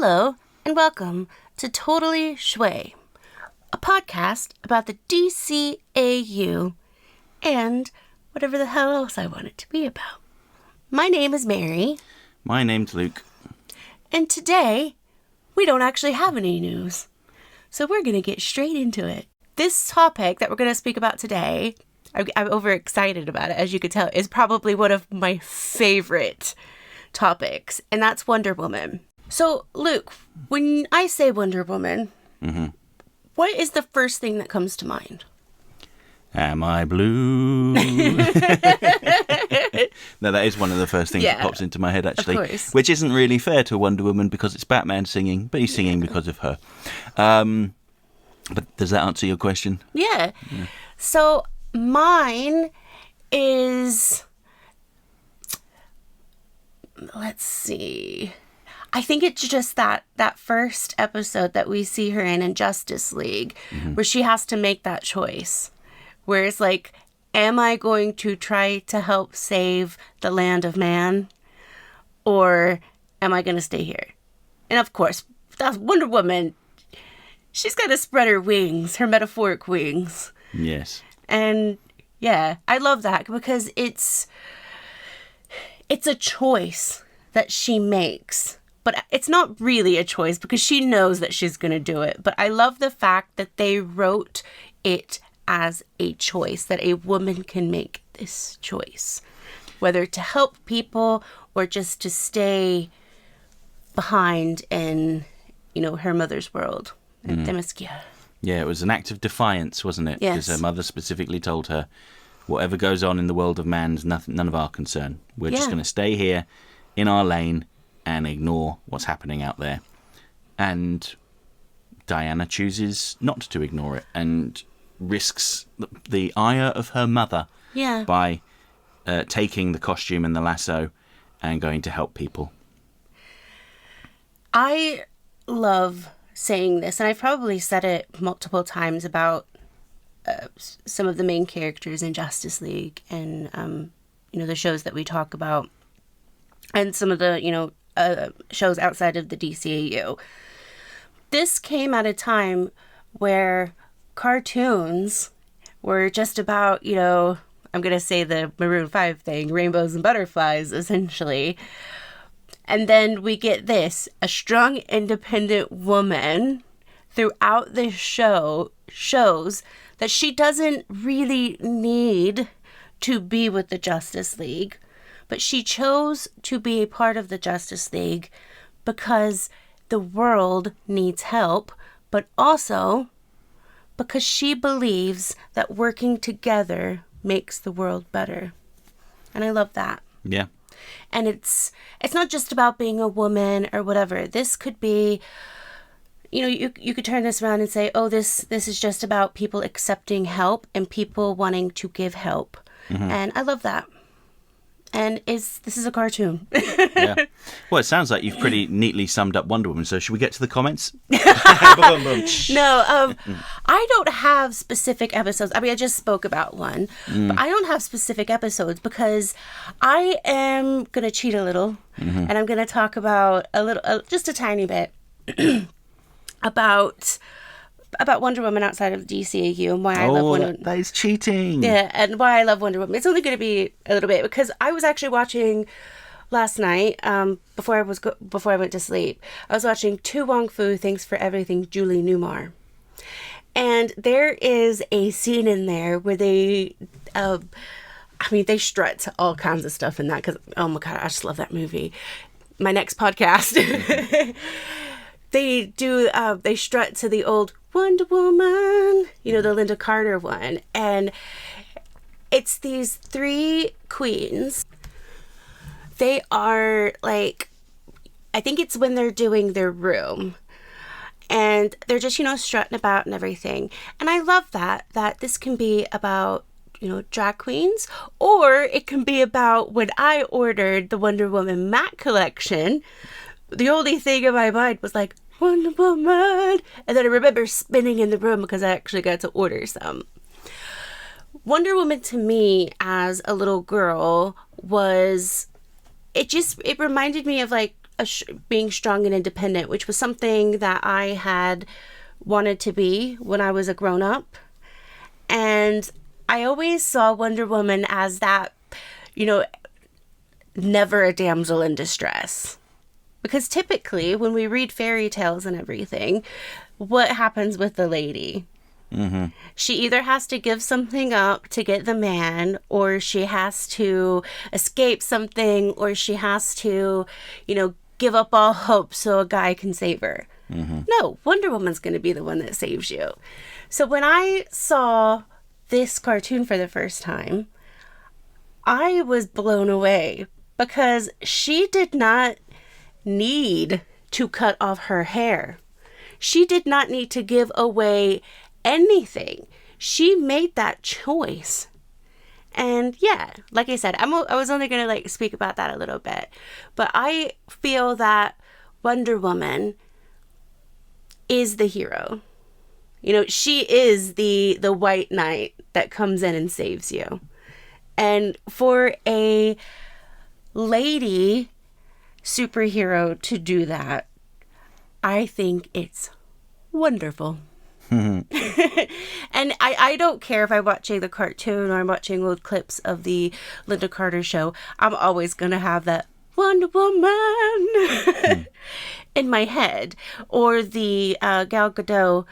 Hello, and welcome to Totally Schway, a podcast about the DCAU and whatever the hell else I want it to be about. My name is Mary. My name's Luke. And today, we don't actually have any news. So we're going to get straight into it. This topic that we're going to speak about today, I'm overexcited about it, as you could tell, is probably one of my favorite topics, and that's Wonder Woman. So, Luke, when I say Wonder Woman, what is the first thing that comes to mind? Am I blue? No, that is one of the first things that pops into my head, actually. Of course. Which isn't really fair to Wonder Woman because it's Batman singing, but he's singing because of her. But does that answer your question? Yeah. So, mine is... Let's see... I think it's just that first episode that we see her in Justice League, where she has to make that choice. Where it's like, am I going to try to help save the land of man? Or am I going to stay here? And of course, that's Wonder Woman. She's got to spread her wings, her metaphoric wings. Yes. And yeah, I love that because it's a choice that she makes. But it's not really a choice because she knows that she's going to do it. But I love the fact that they wrote it as a choice, that a woman can make this choice, whether to help people or just to stay behind in, her mother's world at Themyscira. Yeah, it was an act of defiance, wasn't it? Yes. Because her mother specifically told her, whatever goes on in the world of man is none of our concern. We're just going to stay here in our lane and ignore what's happening out there. And Diana chooses not to ignore it and risks the ire of her mother by taking the costume and the lasso and going to help people. I love saying this, and I've probably said it multiple times about some of the main characters in Justice League and, the shows that we talk about and some of the, shows outside of the DCAU. This came at a time where cartoons were just about, I'm going to say the Maroon 5 thing, rainbows and butterflies, essentially. And then we get this, a strong, independent woman throughout the show shows that she doesn't really need to be with the Justice League. But she chose to be a part of the Justice League because the world needs help, but also because she believes that working together makes the world better. And I love that. Yeah. And it's not just about being a woman or whatever. This could be, you could turn this around and say, oh, this is just about people accepting help and people wanting to give help. And I love that. And this is a cartoon. Yeah. Well, it sounds like you've pretty neatly summed up Wonder Woman. So should we get to the comments? No, I don't have specific episodes. I mean, I just spoke about one. But I don't have specific episodes because I am going to cheat a little. And I'm going to talk about just a tiny bit about Wonder Woman outside of DCAU and why I love Wonder Woman. That is cheating. Yeah, and why I love Wonder Woman. It's only going to be a little bit because I was actually watching last night before I went to sleep. I was watching To Wong Fu, Thanks for Everything, Julie Newmar. And there is a scene in there where they strut to all kinds of stuff in that because, oh my God, I just love that movie. My next podcast. They strut to the old Wonder Woman, the Linda Carter one. And it's these three queens. They are like, I think it's when they're doing their room. And they're just, strutting about and everything. And I love that this can be about, drag queens. Or it can be about when I ordered the Wonder Woman matte collection. The only thing in my mind was like, Wonder Woman. And then I remember spinning in the room because I actually got to order some. Wonder Woman to me as a little girl was, it reminded me of like being strong and independent, which was something that I had wanted to be when I was a grown-up. And I always saw Wonder Woman as that, never a damsel in distress. Because typically, when we read fairy tales and everything, what happens with the lady? Mm-hmm. She either has to give something up to get the man, or she has to escape something, or she has to, give up all hope so a guy can save her. Mm-hmm. No, Wonder Woman's going to be the one that saves you. So when I saw this cartoon for the first time, I was blown away because she did not need to cut off her hair. She did not need to give away anything. She made that choice. And yeah, like I said, I was only going to speak about that a little bit. But I feel that Wonder Woman is the hero. She is the white knight that comes in and saves you. And for a lady superhero to do that, I think it's wonderful. And I don't care if I'm watching the cartoon or I'm watching old clips of the Linda Carter show. I'm always going to have that Wonder Woman in my head. Or the Gal Gadot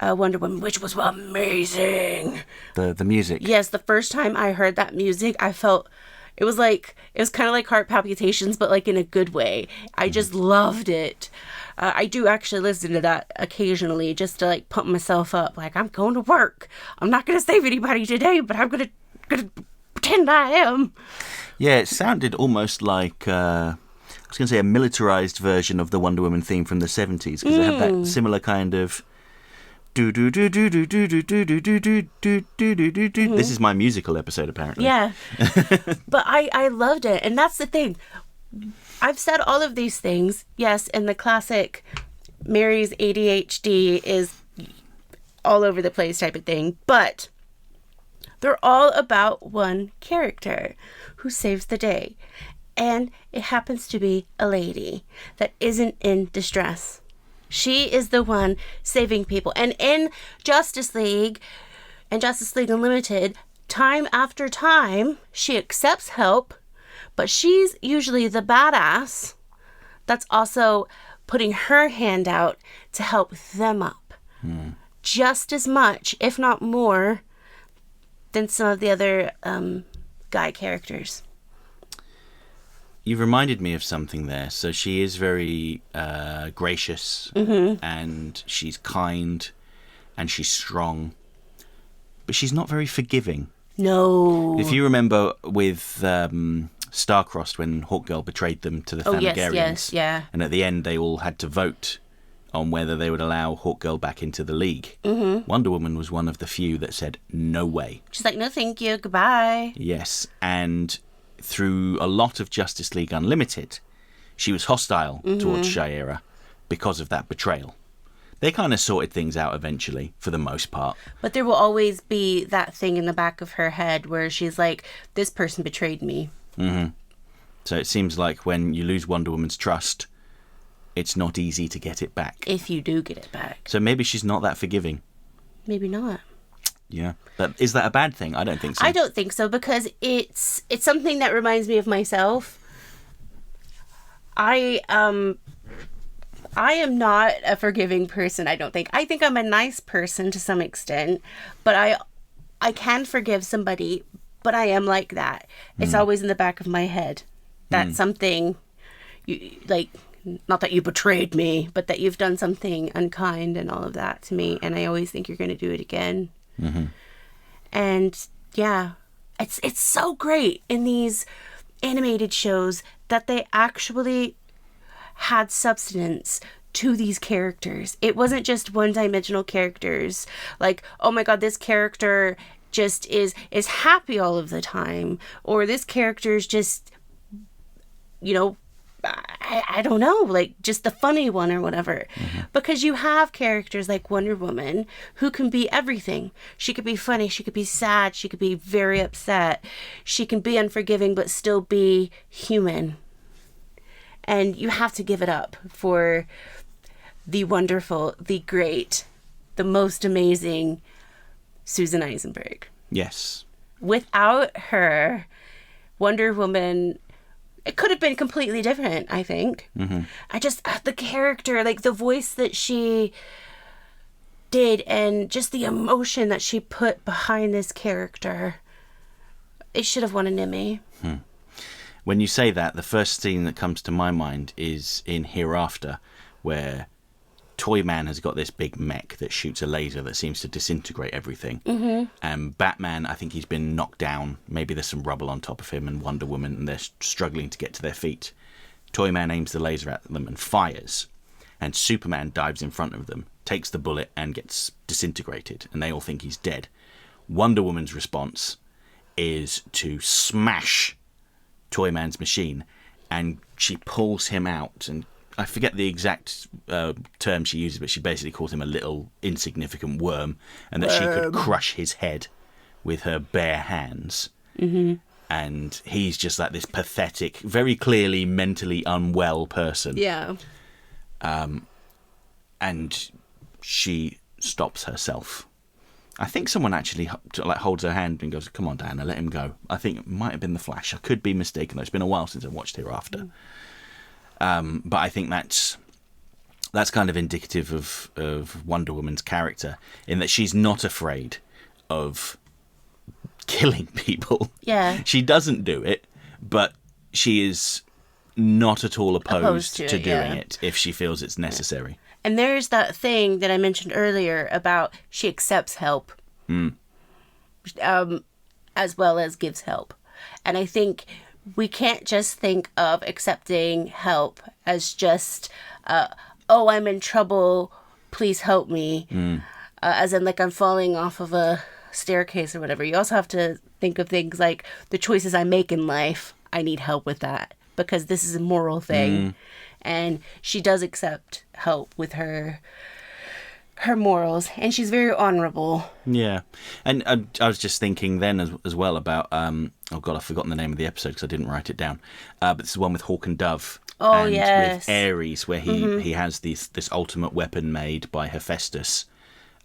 Wonder Woman, which was amazing. The music. Yes, the first time I heard that music, I felt it was kind of like heart palpitations, but in a good way. I just loved it. I do actually listen to that occasionally just to pump myself up. I'm going to work. I'm not going to save anybody today, but I'm going to pretend I am. Yeah, it sounded almost like I was going to say a militarized version of the Wonder Woman theme from the 70s, because it had that similar kind of do do do do do do do do do do do do do do do. This is my musical episode, apparently. Yeah. But I loved it, and that's the thing. I've said all of these things, yes, and the classic Mary's ADHD is all over the place type of thing, but they're all about one character who saves the day. And it happens to be a lady that isn't in distress. She is the one saving people. And in Justice League and Justice League Unlimited, time after time, she accepts help, but she's usually the badass that's also putting her hand out to help them up. Just as much, if not more, than some of the other guy characters. You've reminded me of something there. So she is very gracious, and she's kind, and she's strong, but she's not very forgiving. No. If you remember with Starcrossed, when Hawkgirl betrayed them to the Thanagarians, yes, yeah. And at the end they all had to vote on whether they would allow Hawkgirl back into the League. Wonder Woman was one of the few that said, no way. She's like, no thank you, goodbye. Yes, and through a lot of Justice League Unlimited, she was hostile towards Shayera because of that betrayal. They kind of sorted things out eventually, for the most part. But there will always be that thing in the back of her head where she's like, this person betrayed me. So it seems like when you lose Wonder Woman's trust, it's not easy to get it back. If you do get it back. So maybe she's not that forgiving. Maybe not. Yeah. But is that a bad thing? I don't think so. I don't think so, because it's something that reminds me of myself. I am not a forgiving person, I don't think. I think I'm a nice person to some extent, but I can forgive somebody, but I am like that. It's always in the back of my head. That's something, not that you betrayed me, but that you've done something unkind and all of that to me, and I always think you're going to do it again. And yeah, it's so great in these animated shows that they actually had substance to these characters. It wasn't just one-dimensional characters. Like, oh my god, this character just is happy all of the time, or this character's just, I don't know, just the funny one or whatever. Because you have characters like Wonder Woman who can be everything. She could be funny, she could be sad, she could be very upset, she can be unforgiving but still be human. And you have to give it up for the wonderful, the great, the most amazing Susan Eisenberg. Yes. Without her, Wonder Woman, it could have been completely different, I think. Mm-hmm. The character, like the voice that she did and just the emotion that she put behind this character, it should have won an Emmy. When you say that, the first scene that comes to my mind is in Hereafter, where Toyman has got this big mech that shoots a laser that seems to disintegrate everything. Mm-hmm. And Batman, I think he's been knocked down. Maybe there's some rubble on top of him, and Wonder Woman, and they're struggling to get to their feet. Toyman aims the laser at them and fires. And Superman dives in front of them, takes the bullet, and gets disintegrated. And they all think he's dead. Wonder Woman's response is to smash Toyman's machine, and she pulls him out, and I forget the exact term she uses, but she basically calls him a little insignificant worm, and that she could crush his head with her bare hands. Mm-hmm. And he's just like this pathetic, very clearly mentally unwell person. Yeah. And she stops herself. I think someone actually holds her hand and goes, "Come on, Diana, let him go." I think it might have been the Flash. I could be mistaken, though. It's been a while since I watched Hereafter. But I think that's kind of indicative of Wonder Woman's character, in that she's not afraid of killing people. Yeah. She doesn't do it, but she is not at all opposed to doing it if she feels it's necessary. And there's that thing that I mentioned earlier about she accepts help, as well as gives help. And I think we can't just think of accepting help as just, oh, I'm in trouble, please help me, as in like I'm falling off of a staircase or whatever. You also have to think of things like the choices I make in life, I need help with that, because this is a moral thing. And she does accept help with her morals, and she's very honorable. Yeah. And I was just thinking then as well about, oh God, I've forgotten the name of the episode because I didn't write it down. But it's the one with Hawk and Dove. Oh, and yes. with Ares, where he has this ultimate weapon made by Hephaestus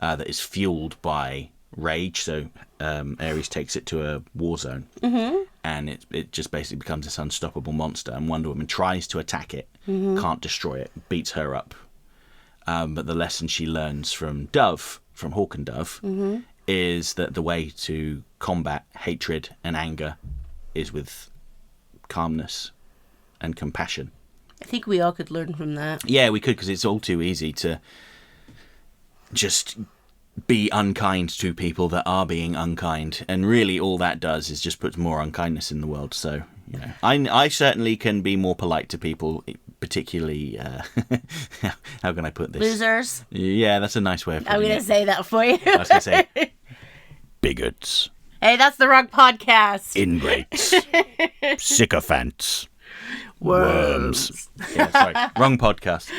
that is fueled by rage. So Ares takes it to a war zone, and it just basically becomes this unstoppable monster, and Wonder Woman tries to attack it, can't destroy it, beats her up. But the lesson she learns from Hawk and Dove, is that the way to combat hatred and anger is with calmness and compassion. I think we all could learn from that. Yeah, we could, because it's all too easy to just be unkind to people that are being unkind, and really all that does is just puts more unkindness in the world. So, you know, I certainly can be more polite to people, particularly how can I put this? Losers. Yeah, that's a nice way of putting I'm going it. to say that for you. I was going to say bigots, Hey, that's the wrong podcast. ingrates, sycophants, Worms. Yeah, sorry, wrong podcast.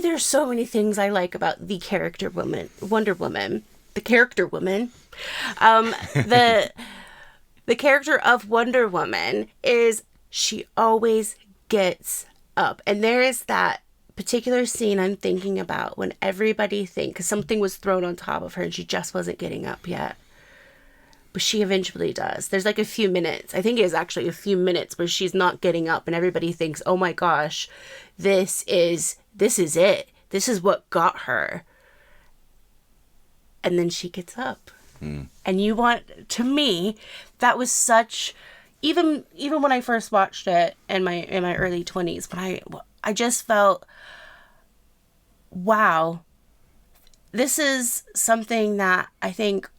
There's so many things I like about the character woman, Wonder Woman, the character woman. The character of Wonder Woman is she always gets up. And there is that particular scene I'm thinking about when everybody thinks something was thrown on top of her and she just wasn't getting up yet. But she eventually does. There's like a few minutes. I think it is actually a few minutes where she's not getting up and everybody thinks, oh my gosh, this is it. This is what got her. And then she gets up. And to me, that was such, even when I first watched it in my early 20s, but I just felt, wow, this is something that I think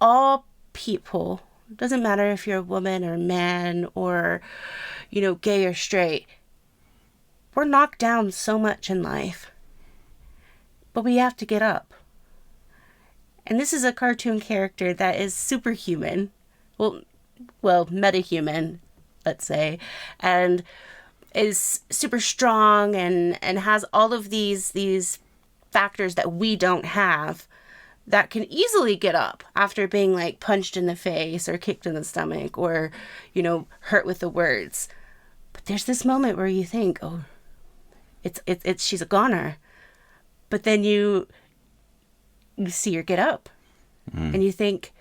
all people, doesn't matter if you're a woman or a man or, gay or straight, we're knocked down so much in life, but we have to get up. And this is a cartoon character that is superhuman, well, metahuman, let's say, and is super strong and has all of these factors that we don't have, that can easily get up after being like punched in the face or kicked in the stomach or, hurt with the words. But there's this moment where you think, oh, it's she's a goner. But then you see her get up and you think,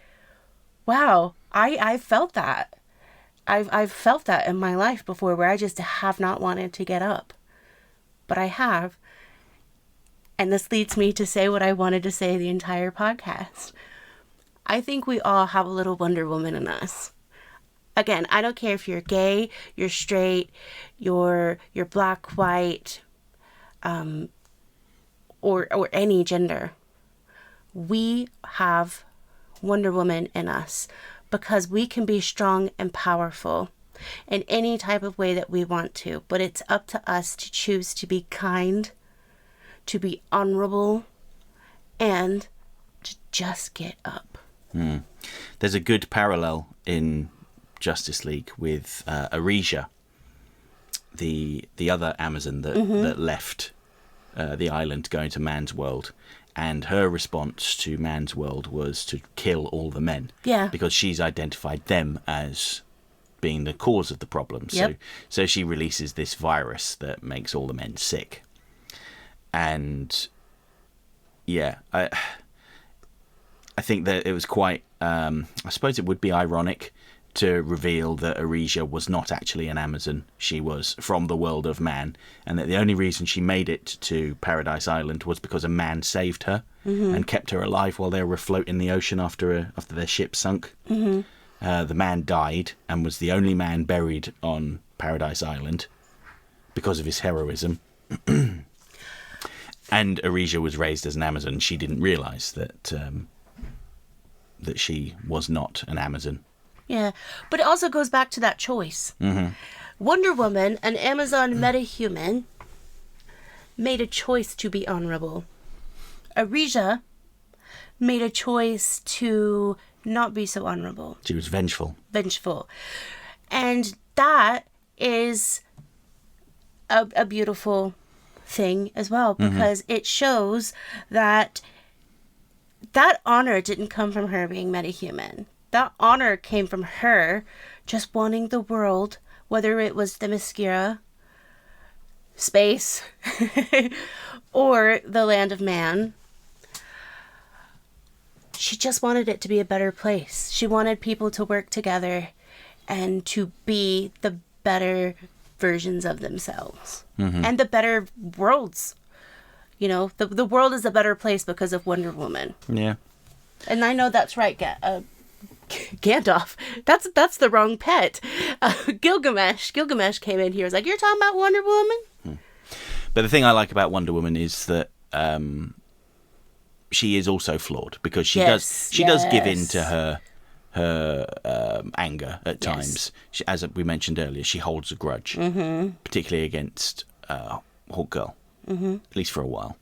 wow, I felt that. I've felt that in my life before where I just have not wanted to get up. But I have. And this leads me to say what I wanted to say the entire podcast. I think we all have a little Wonder Woman in us. Again, I don't care if you're gay, you're straight, you're black, white, or any gender. We have Wonder Woman in us because we can be strong and powerful in any type of way that we want to. But it's up to us to choose to be kind, to be honorable, and to just get up. There's a good parallel in Justice League with Aresia, the other Amazon that left the island going to Man's World, and her response to Man's World was to kill all the men. Yeah. Because she's identified them as being the cause of the problem. Yep. So she releases this virus that makes all the men sick. And yeah, I think that it was quite, I suppose it would be ironic to reveal that Aresia was not actually an Amazon. She was from the world of man, and that the only reason she made it to Paradise Island was because a man saved her and kept her alive while they were afloat in the ocean after their ship sunk. The man died and was the only man buried on Paradise Island because of his heroism. And Aresia was raised as an Amazon. She didn't realise that that she was not an Amazon. Yeah, but it also goes back to that choice. Wonder Woman, an Amazon metahuman, made a choice to be honorable. Aresia made a choice to not be so honorable. She was vengeful. And that is a beautiful thing as well, because it shows that honor didn't come from her being metahuman. That honor came from her just wanting the world, whether it was Themyscira, space, or the land of man. She just wanted it to be a better place. She wanted people to work together and to be the better versions of themselves. And the better worlds. You know, the world is a better place because of Wonder Woman. Yeah. And I know that's right, Gandalf. That's the wrong pet. Gilgamesh came in here. Was like, you're talking about Wonder Woman? But the thing I like about Wonder Woman is that she is also flawed, because she does give in to her anger at times. She, as we mentioned earlier, she holds a grudge, particularly against Hawk Girl, at least for a while.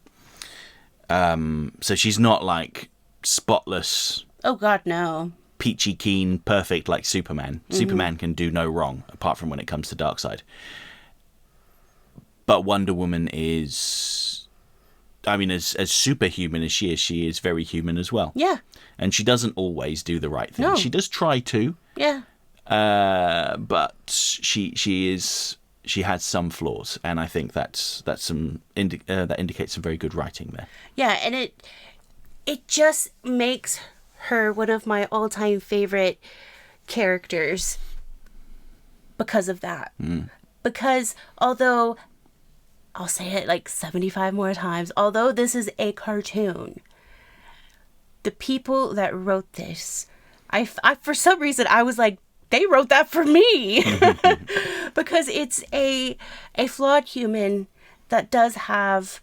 So she's not like spotless. Oh God, no. Peachy keen, perfect like Superman. Superman can do no wrong, apart from when it comes to Darkseid. But Wonder Woman is, I mean, as superhuman as she is very human as well. Yeah. And she doesn't always do the right thing. No. She does try to. Yeah. But she has some flaws, and I think that indicates some very good writing there. Yeah, and it just makes her one of my all-time favorite characters because of that. Because although, I'll say it like 75 more times, although this is a cartoon, the people that wrote this, I for some reason I was like, they wrote that for me. Because it's a flawed human that does have,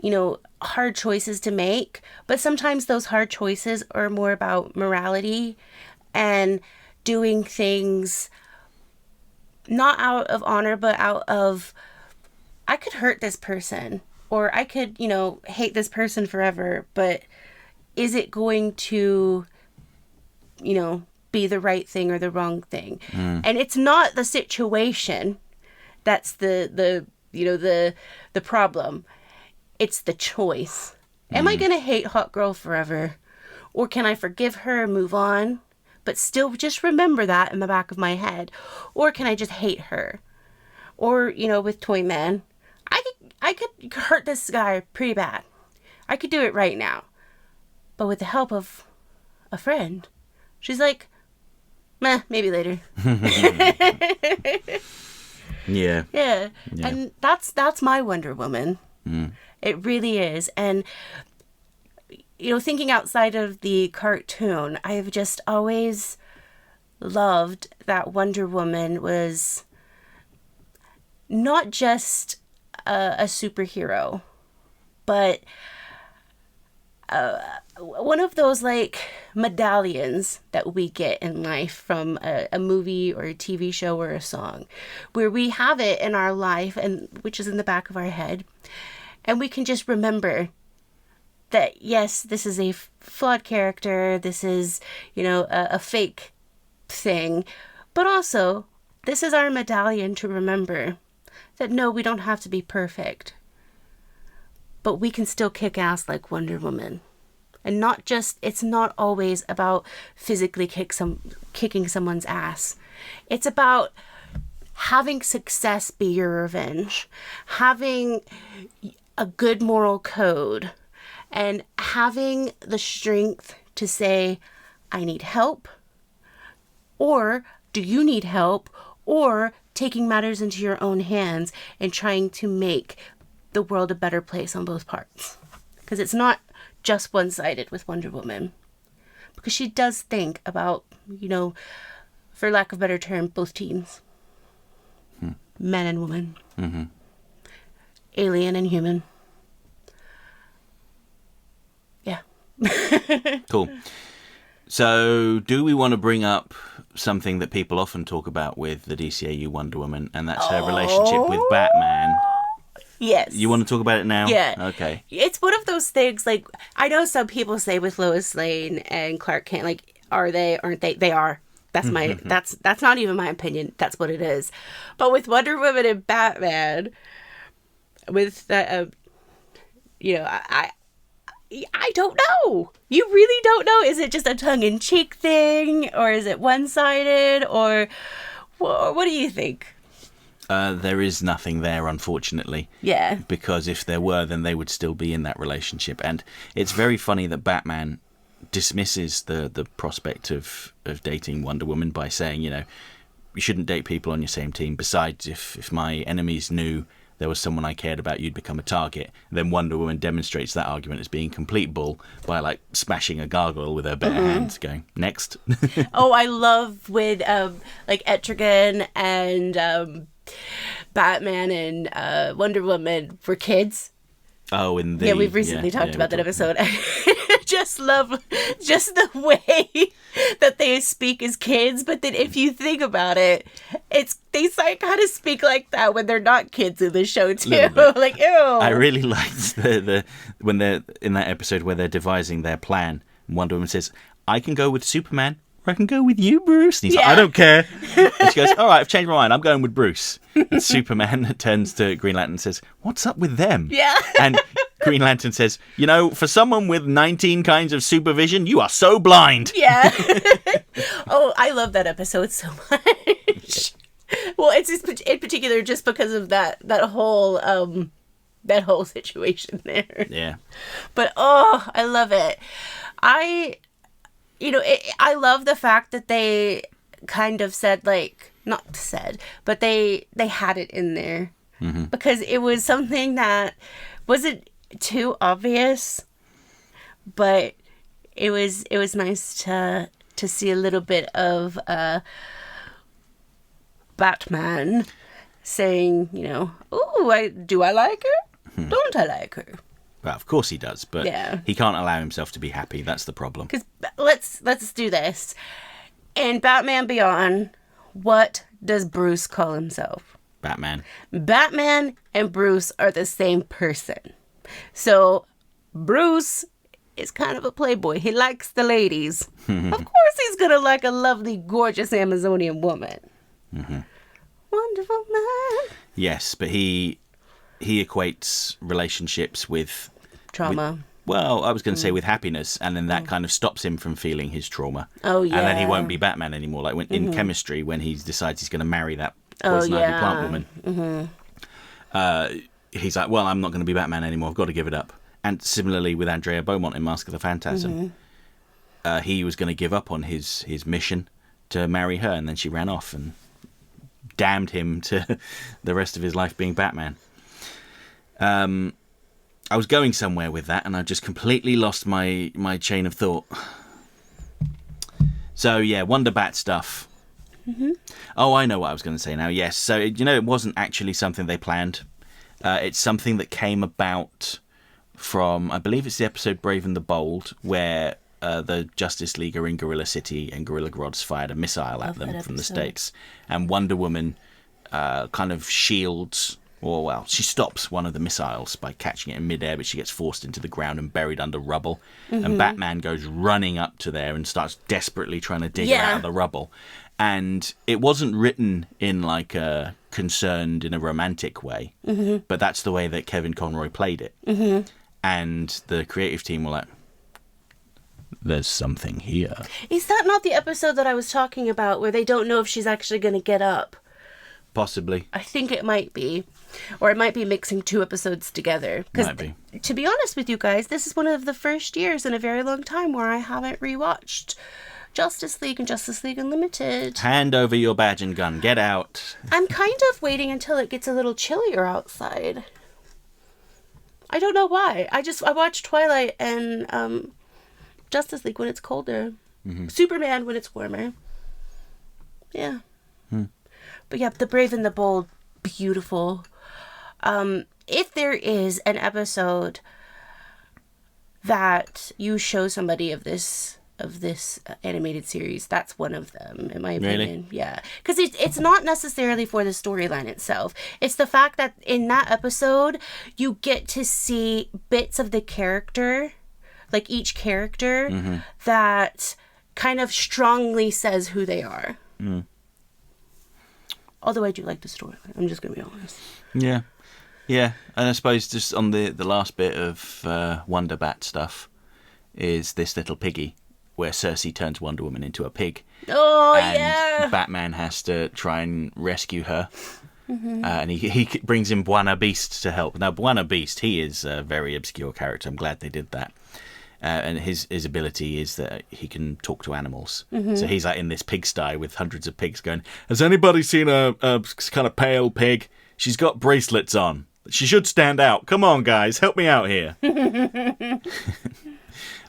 you know, hard choices to make, but sometimes those hard choices are more about morality and doing things not out of honor, but out of, I could hurt this person, or I could, you know, hate this person forever, but is it going to, you know, be the right thing or the wrong thing? And it's not the situation that's the problem. It's the choice. Am I going to hate Hot Girl forever? Or can I forgive her and move on? but still just remember that in the back of my head? Or can I just hate her? Or, with Toy Man, I could hurt this guy pretty bad. I could do it right now. But with the help of a friend, she's like, meh, maybe later. Yeah. Yeah. And that's my Wonder Woman. It really is. And, thinking outside of the cartoon, I've just always loved that Wonder Woman was not just a superhero, but one of those medallions that we get in life from a movie or a TV show or a song, where we have it in our life, and which is in the back of our head, and we can just remember that, yes, this is a flawed character, this is a fake thing, but also this is our medallion to remember that no, we don't have to be perfect, but we can still kick ass like Wonder Woman. And it's not always about physically kicking someone's ass. It's about having success be your revenge, having a good moral code, and having the strength to say, I need help, or do you need help, or taking matters into your own hands and trying to make the world a better place on both parts. Because it's not just one-sided with Wonder Woman. Because she does think about, for lack of a better term, both teams. Men and women. Mm-hmm. Alien and human. Yeah. Cool. So, do we want to bring up something that people often talk about with the DCAU Wonder Woman, and that's her relationship with Batman? Yes. You want to talk about it now? Yeah. Okay. It's one of those things, I know some people say with Lois Lane and Clark Kent, are they, aren't they? They are. That's my, that's not even my opinion. That's what it is. But with Wonder Woman and Batman, with the, I don't know. You really don't know. Is it just a tongue-in-cheek thing? Or is it one-sided? Or what do you think? There is nothing there, unfortunately. Yeah. Because if there were, then they would still be in that relationship. And it's very funny that Batman dismisses the prospect of dating Wonder Woman by saying, you shouldn't date people on your same team. Besides, if my enemies knew there was someone I cared about, you'd become a target. Then Wonder Woman demonstrates that argument as being complete bull by smashing a gargoyle with her bare hands, going, next. Oh, I love when Etrigan and Batman and Wonder Woman were kids. Oh, we've recently talked about that episode. I just love just the way that they speak as kids, but then if you think about it, they kind of speak like that when they're not kids in the show too. Ew. I really liked the when they're in that episode where they're devising their plan. Wonder Woman says, "I can go with Superman, or I can go with you, Bruce." And he's like, "I don't care." And she goes, "All right, I've changed my mind. I'm going with Bruce." And Superman turns to Green Lantern and says, "What's up with them?" Yeah. And Green Lantern says, for someone with 19 kinds of supervision, you are so blind. Yeah. Oh, I love that episode so much. Well, it's just, in particular just because of that whole situation there. Yeah. But I love it. I love the fact that they kind of said not said, but they had it in there, because it was something that wasn't too obvious, but it was nice to see a little bit of Batman saying, "Ooh, do I like her? Don't I like her?" Well, of course he does, but he can't allow himself to be happy. That's the problem. Because let's do this. In Batman Beyond, what does Bruce call himself? Batman. Batman and Bruce are the same person. So Bruce is kind of a playboy. He likes the ladies. Of course he's going to like a lovely, gorgeous Amazonian woman. Wonderful man. Yes, but he equates relationships with trauma. Well, I was going to say with happiness, and then that kind of stops him from feeling his trauma. Oh, yeah. And then he won't be Batman anymore. Like in Chemistry, when he decides he's going to marry that poison ivy plant woman, he's like, well, I'm not going to be Batman anymore. I've got to give it up. And similarly with Andrea Beaumont in Mask of the Phantasm, he was going to give up on his mission to marry her, and then she ran off and damned him to the rest of his life being Batman. I was going somewhere with that, and I just completely lost my chain of thought. So, yeah, Wonder Bat stuff. Oh, I know what I was going to say now. Yes, so, it wasn't actually something they planned. It's something that came about from, I believe it's the episode Brave and the Bold, where the Justice League are in Gorilla City, and Gorilla Grodd's fired a missile at them from the States. And Wonder Woman kind of shields... Well, she stops one of the missiles by catching it in midair, but she gets forced into the ground and buried under rubble. And Batman goes running up to there and starts desperately trying to dig her out of the rubble. And it wasn't written in like a concerned in a romantic way, but that's the way that Kevin Conroy played it. And the creative team were like, there's something here. Is that not the episode that I was talking about where they don't know if she's actually going to get up? Possibly. I think it might be. Or it might be mixing two episodes together. Might be. To be honest with you guys, this is one of the first years in a very long time where I haven't rewatched Justice League and Justice League Unlimited. Hand over your badge and gun. Get out. I'm kind of waiting until it gets a little chillier outside. I don't know why. I watch Twilight and Justice League when it's colder. Superman when it's warmer. Yeah. But yeah, The Brave and the Bold, beautiful. If there is an episode that you show somebody of this animated series, that's one of them, in my opinion. Really? Yeah, because it's not necessarily for the storyline itself. It's the fact that in that episode you get to see bits of the character, like each character, that kind of strongly says who they are. Although I do like the storyline, I'm just going to be honest. Yeah. Yeah, and I suppose just on the last bit of Wonder Bat stuff is this little piggy where Cersei turns Wonder Woman into a pig. Oh, and Batman has to try and rescue her. And he brings in Buona Beast to help. Now, Buona Beast, he is a very obscure character. I'm glad they did that. And his ability is that he can talk to animals. So he's like in this pigsty with hundreds of pigs going, has anybody seen a kind of pale pig? She's got bracelets on. She should stand out. Come on, guys, help me out here.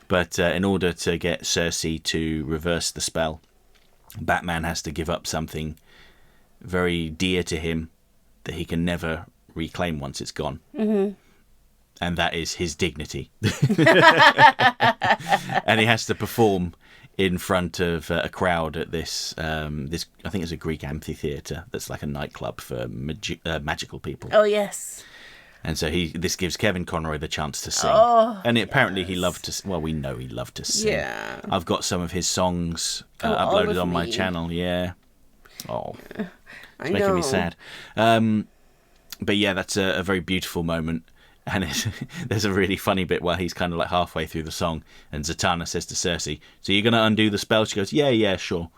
But in order to get Cersei to reverse the spell, Batman has to give up something very dear to him that he can never reclaim once it's gone. And that is his dignity. And he has to perform in front of a crowd at this, I think it's a Greek amphitheatre that's like a nightclub for magical people. Oh, yes. And so this gives Kevin Conroy the chance to sing. And apparently he loved to, well, we know he loved to sing. Yeah. I've got some of his songs uploaded on my channel, yeah. Oh, it's making me sad. But yeah, that's a very beautiful moment. And there's a really funny bit where he's kind of like halfway through the song, and Zatanna says to Cersei, so you're going to undo the spell? She goes, yeah, sure.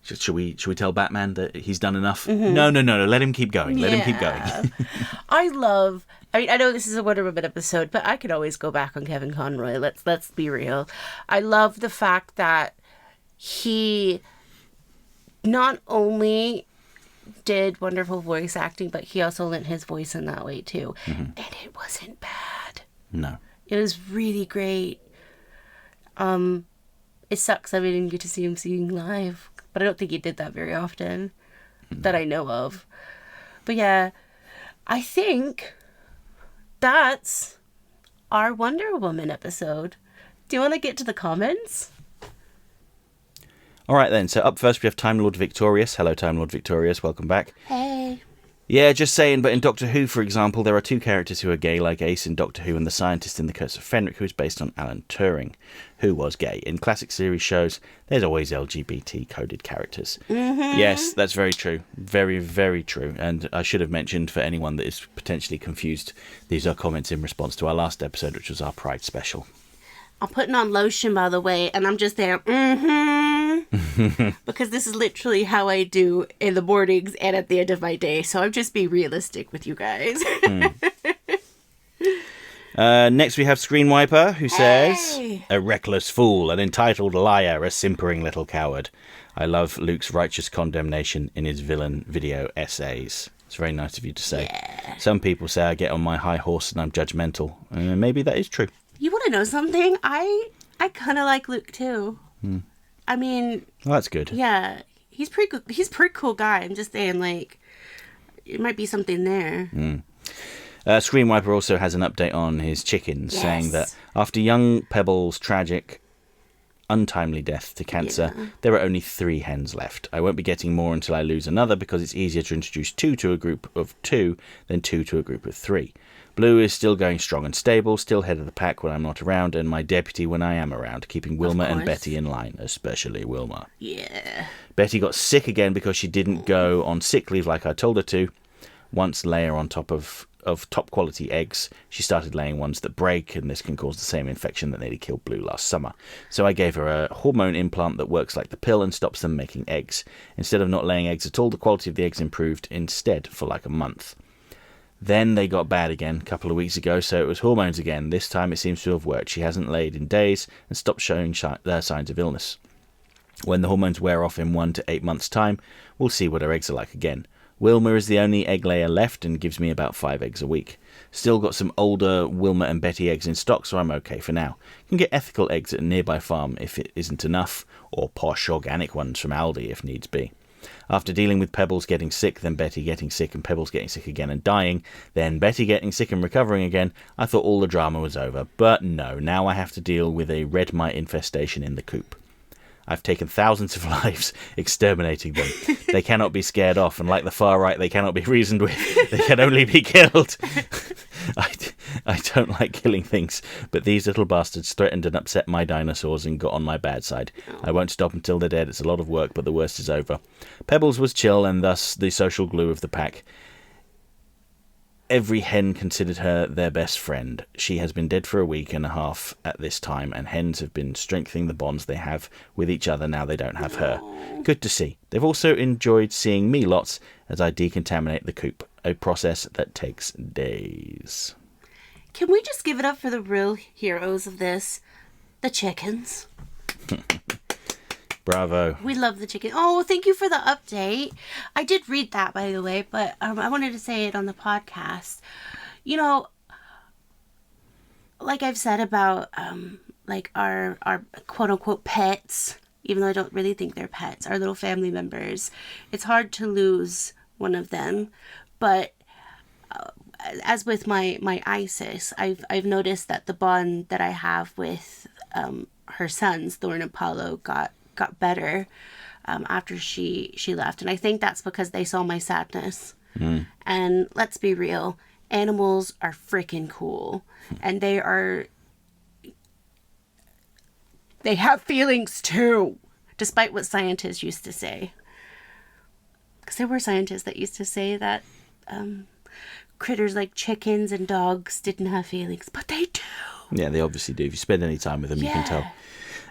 Should we tell Batman that he's done enough? No, let him keep going. Let him keep going. I know this is a Wonder Woman episode, but I could always go back on Kevin Conroy. Let's be real. I love the fact that he not only did wonderful voice acting, but he also lent his voice in that way too. And it wasn't bad. No. It was really great. It sucks that we didn't get to see him sing live, but I don't think he did that very often that I know of. But yeah, I think that's our Wonder Woman episode. Do you want to get to the comments? All right, then. So up first, we have Time Lord Victorious. Hello, Time Lord Victorious. Welcome back. Hey. Yeah, just saying, but in Doctor Who, for example, there are two characters who are gay, like Ace in Doctor Who and the scientist in The Curse of Fenric, who is based on Alan Turing, who was gay. In classic series shows, there's always LGBT-coded characters. Mm-hmm. Yes, that's very true. Very, very true. And I should have mentioned, for anyone that is potentially confused, these are comments in response to our last episode, which was our Pride special. I'm putting on lotion, by the way, and I'm just there, because this is literally how I do in the mornings and at the end of my day. So I'm just being realistic with you guys. Next we have Screen Wiper, who says, Hey. a reckless fool, an entitled liar, a simpering little coward. I love Luke's righteous condemnation in his villain video essays. It's very nice of you to say. Yeah. Some people say I get on my high horse and I'm judgmental. Maybe that is true. You want to know something? I kind of like Luke too. I mean, Well, that's good. yeah, he's pretty good. He's a pretty cool guy. I'm just saying, like, it might be something there. Screen Wiper also has an update on his chickens, Yes. saying that after young Pebble's tragic, untimely death to cancer, there are only 3 hens left. I won't be getting more until I lose another, because it's easier to introduce 2 to a group of 2 than 2 to a group of 3. Blue is still going strong and stable, still head of the pack when I'm not around, and my deputy when I am around, keeping Wilma and course. Betty in line, especially Wilma. Yeah. Betty got sick again because she didn't go on sick leave like I told her to. Once layer on top of top quality eggs, she started laying ones that break, and this can cause the same infection that nearly killed Blue last summer. So I gave her a hormone implant that works like the pill and stops them making eggs. Instead of not laying eggs at all, the quality of the eggs improved instead for like a month. Then they got bad again a couple of weeks ago, so it was hormones again. This time it seems to have worked. She hasn't laid in days and stopped showing signs of illness. When the hormones wear off in 1 to 8 months' time, we'll see what her eggs are like again. Wilma is the only egg layer left and gives me about 5 eggs a week. Still got some older Wilma and Betty eggs in stock, so I'm okay for now. You can get ethical eggs at a nearby farm if it isn't enough, or posh organic ones from Aldi if needs be. After dealing with Pebbles getting sick, then Betty getting sick and Pebbles getting sick again and dying, then Betty getting sick and recovering again, I thought all the drama was over. But no, now I have to deal with a red mite infestation in the coop. I've taken thousands of lives exterminating them. They cannot be scared off, and like the far right, they cannot be reasoned with. They can only be killed. I don't like killing things, but these little bastards threatened and upset my dinosaurs and got on my bad side. I won't stop until they're dead. It's a lot of work, but the worst is over. Pebbles was chill and thus the social glue of the pack. Every hen considered her their best friend. She has been dead for a week and a half at this time, and hens have been strengthening the bonds they have with each other now they don't have her. Good to see. They've also enjoyed seeing me lots as I decontaminate the coop, a process that takes days. Can we just give it up for the real heroes of this? The chickens. Bravo. We love the chicken. Oh, thank you for the update. I did read that, by the way, but I wanted to say it on the podcast. You know, like I've said about like our quote unquote pets, even though I don't really think they're pets, our little family members. It's hard to lose one of them, but as with my Isis, I've noticed that the bond that I have with her sons, Thorn and Apollo, got better after she left, and I think that's because they saw my sadness. And let's be real, animals are freaking cool, and they have feelings too, despite what scientists used to say, because there were scientists that used to say that critters like chickens and dogs didn't have feelings, but they do. Yeah, they obviously do. If you spend any time with them, you can Yeah.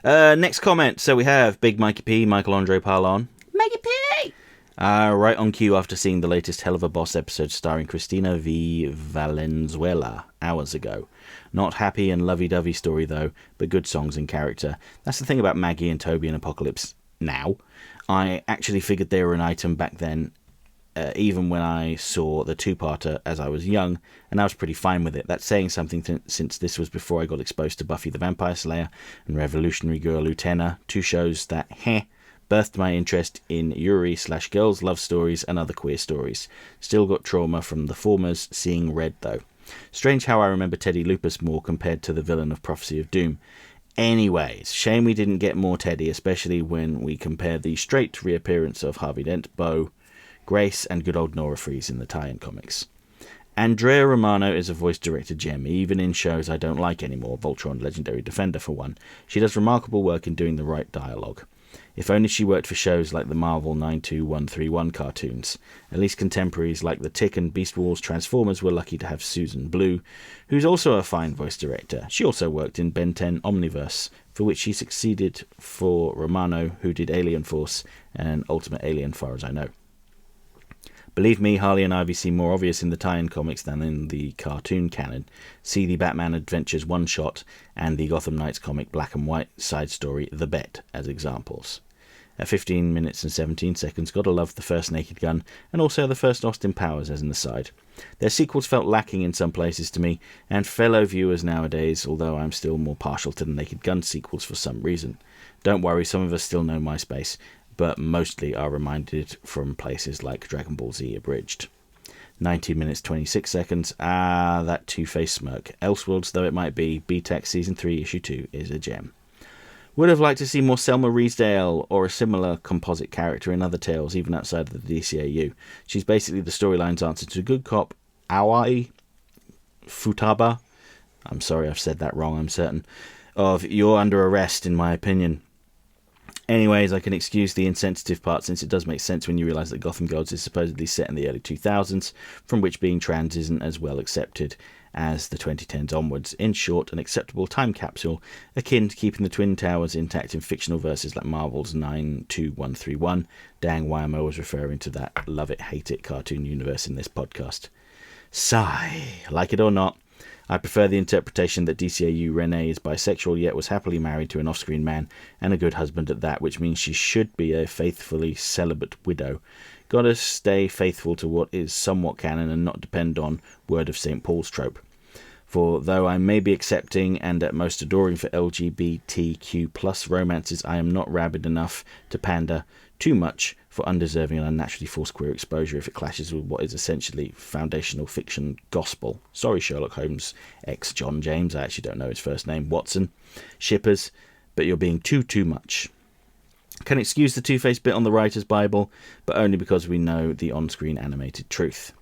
tell. Next comment. So we have Big Mikey P, Michael Andre Parlon. Maggie P! Right on cue after seeing the latest Hell of a Boss episode starring Cristina V. Valenzuela hours ago. Not happy and lovey-dovey story though, but good songs and character. That's the thing about Maggie and Toby and Apocalypse now. I actually figured they were an item back then, even when I saw the two-parter as I was young, and I was pretty fine with it. That's saying something since this was before I got exposed to Buffy the Vampire Slayer and Revolutionary Girl Utena, 2 shows that, birthed my interest in Yuri/girls' love stories and other queer stories. Still got trauma from the former's, seeing red though. Strange how I remember Teddy Lupus more compared to the villain of Prophecy of Doom. Anyways, shame we didn't get more Teddy, especially when we compare the straight reappearance of Harvey Dent, Bo, Grace, and good old Nora Freeze in the tie-in comics. Andrea Romano is a voice-director gem, even in shows I don't like anymore, Voltron Legendary Defender for one. She does remarkable work in doing the right dialogue. If only she worked for shows like the Marvel 92131 cartoons. At least contemporaries like The Tick and Beast Wars Transformers were lucky to have Susan Blue, who's also a fine voice director. She also worked in Ben 10 Omniverse, for which she succeeded for Romano, who did Alien Force and Ultimate Alien, far as I know. Believe me, Harley and Ivy seem more obvious in the tie-in comics than in the cartoon canon. See the Batman Adventures one-shot and the Gotham Knights comic Black and White side story The Bet as examples. At 15 minutes and 17 seconds, gotta love the first Naked Gun, and also the first Austin Powers as an aside. Their sequels felt lacking in some places to me, and fellow viewers nowadays, although I'm still more partial to the Naked Gun sequels for some reason. Don't worry, some of us still know MySpace, but mostly are reminded from places like Dragon Ball Z Abridged. 19 minutes 26 seconds, that two-face smirk. Elseworlds though it might be, BTEC Season 3 Issue 2 is a gem. Would have liked to see more Selma Riesdale or a similar composite character in other tales, even outside of the DCAU. She's basically the storyline's answer to good cop Aoi Futaba. I'm sorry I've said that wrong, I'm certain. Of You're Under Arrest, in my opinion. Anyways, I can excuse the insensitive part since it does make sense when you realise that Gotham Gods is supposedly set in the early 2000s, from which being trans isn't as well accepted as the 2010s onwards. In short, an acceptable time capsule, akin to keeping the Twin Towers intact in fictional verses like Marvel's 92131. Dang, why am I always referring to that love it, hate it cartoon universe in this podcast? Sigh. Like it or not, I prefer the interpretation that DCAU Renee is bisexual yet was happily married to an off-screen man and a good husband at that, which means she should be a faithfully celibate widow. Gotta stay faithful to what is somewhat canon and not depend on Word of St. Paul's trope. For though I may be accepting and at most adoring for LGBTQ plus romances, I am not rabid enough to pander too much for undeserving and unnaturally forced queer exposure if it clashes with what is essentially foundational fiction gospel. Sorry, Sherlock Holmes ex John James, I actually don't know his first name, Watson. Shippers, but you're being too much. Can excuse the Two-Face bit on the writer's Bible, but only because we know the on-screen animated truth.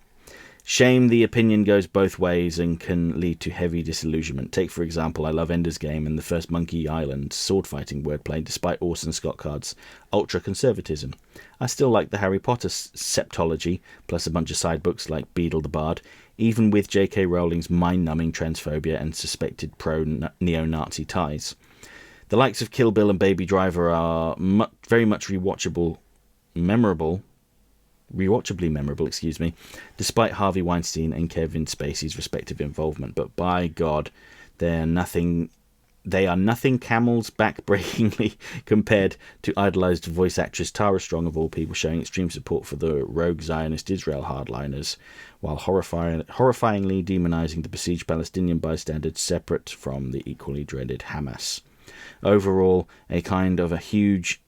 Shame the opinion goes both ways and can lead to heavy disillusionment. Take, for example, I love Ender's Game and the first Monkey Island sword-fighting wordplay, despite Orson Scott Card's ultra-conservatism. I still like the Harry Potter septology, plus a bunch of side books like Beedle the Bard, even with J.K. Rowling's mind-numbing transphobia and suspected pro-neo-Nazi ties. The likes of Kill Bill and Baby Driver are very much rewatchably memorable, despite Harvey Weinstein and Kevin Spacey's respective involvement. But by God, they are nothing camels back-breakingly compared to idolised voice actress Tara Strong, of all people, showing extreme support for the rogue Zionist Israel hardliners, while horrifyingly demonising the besieged Palestinian bystanders separate from the equally dreaded Hamas. Overall, a kind of a huge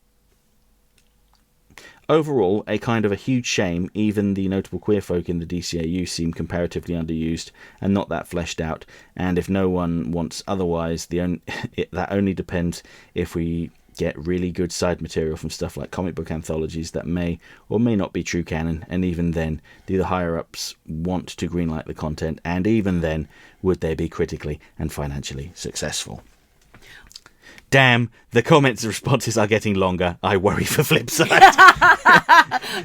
shame. Even the notable queer folk in the DCAU seem comparatively underused and not that fleshed out, and if no one wants otherwise, that only depends if we get really good side material from stuff like comic book anthologies that may or may not be true canon, and even then, do the higher-ups want to greenlight the content, and even then, would they be critically and financially successful? Damn, the comments and responses are getting longer. I worry for Flipside.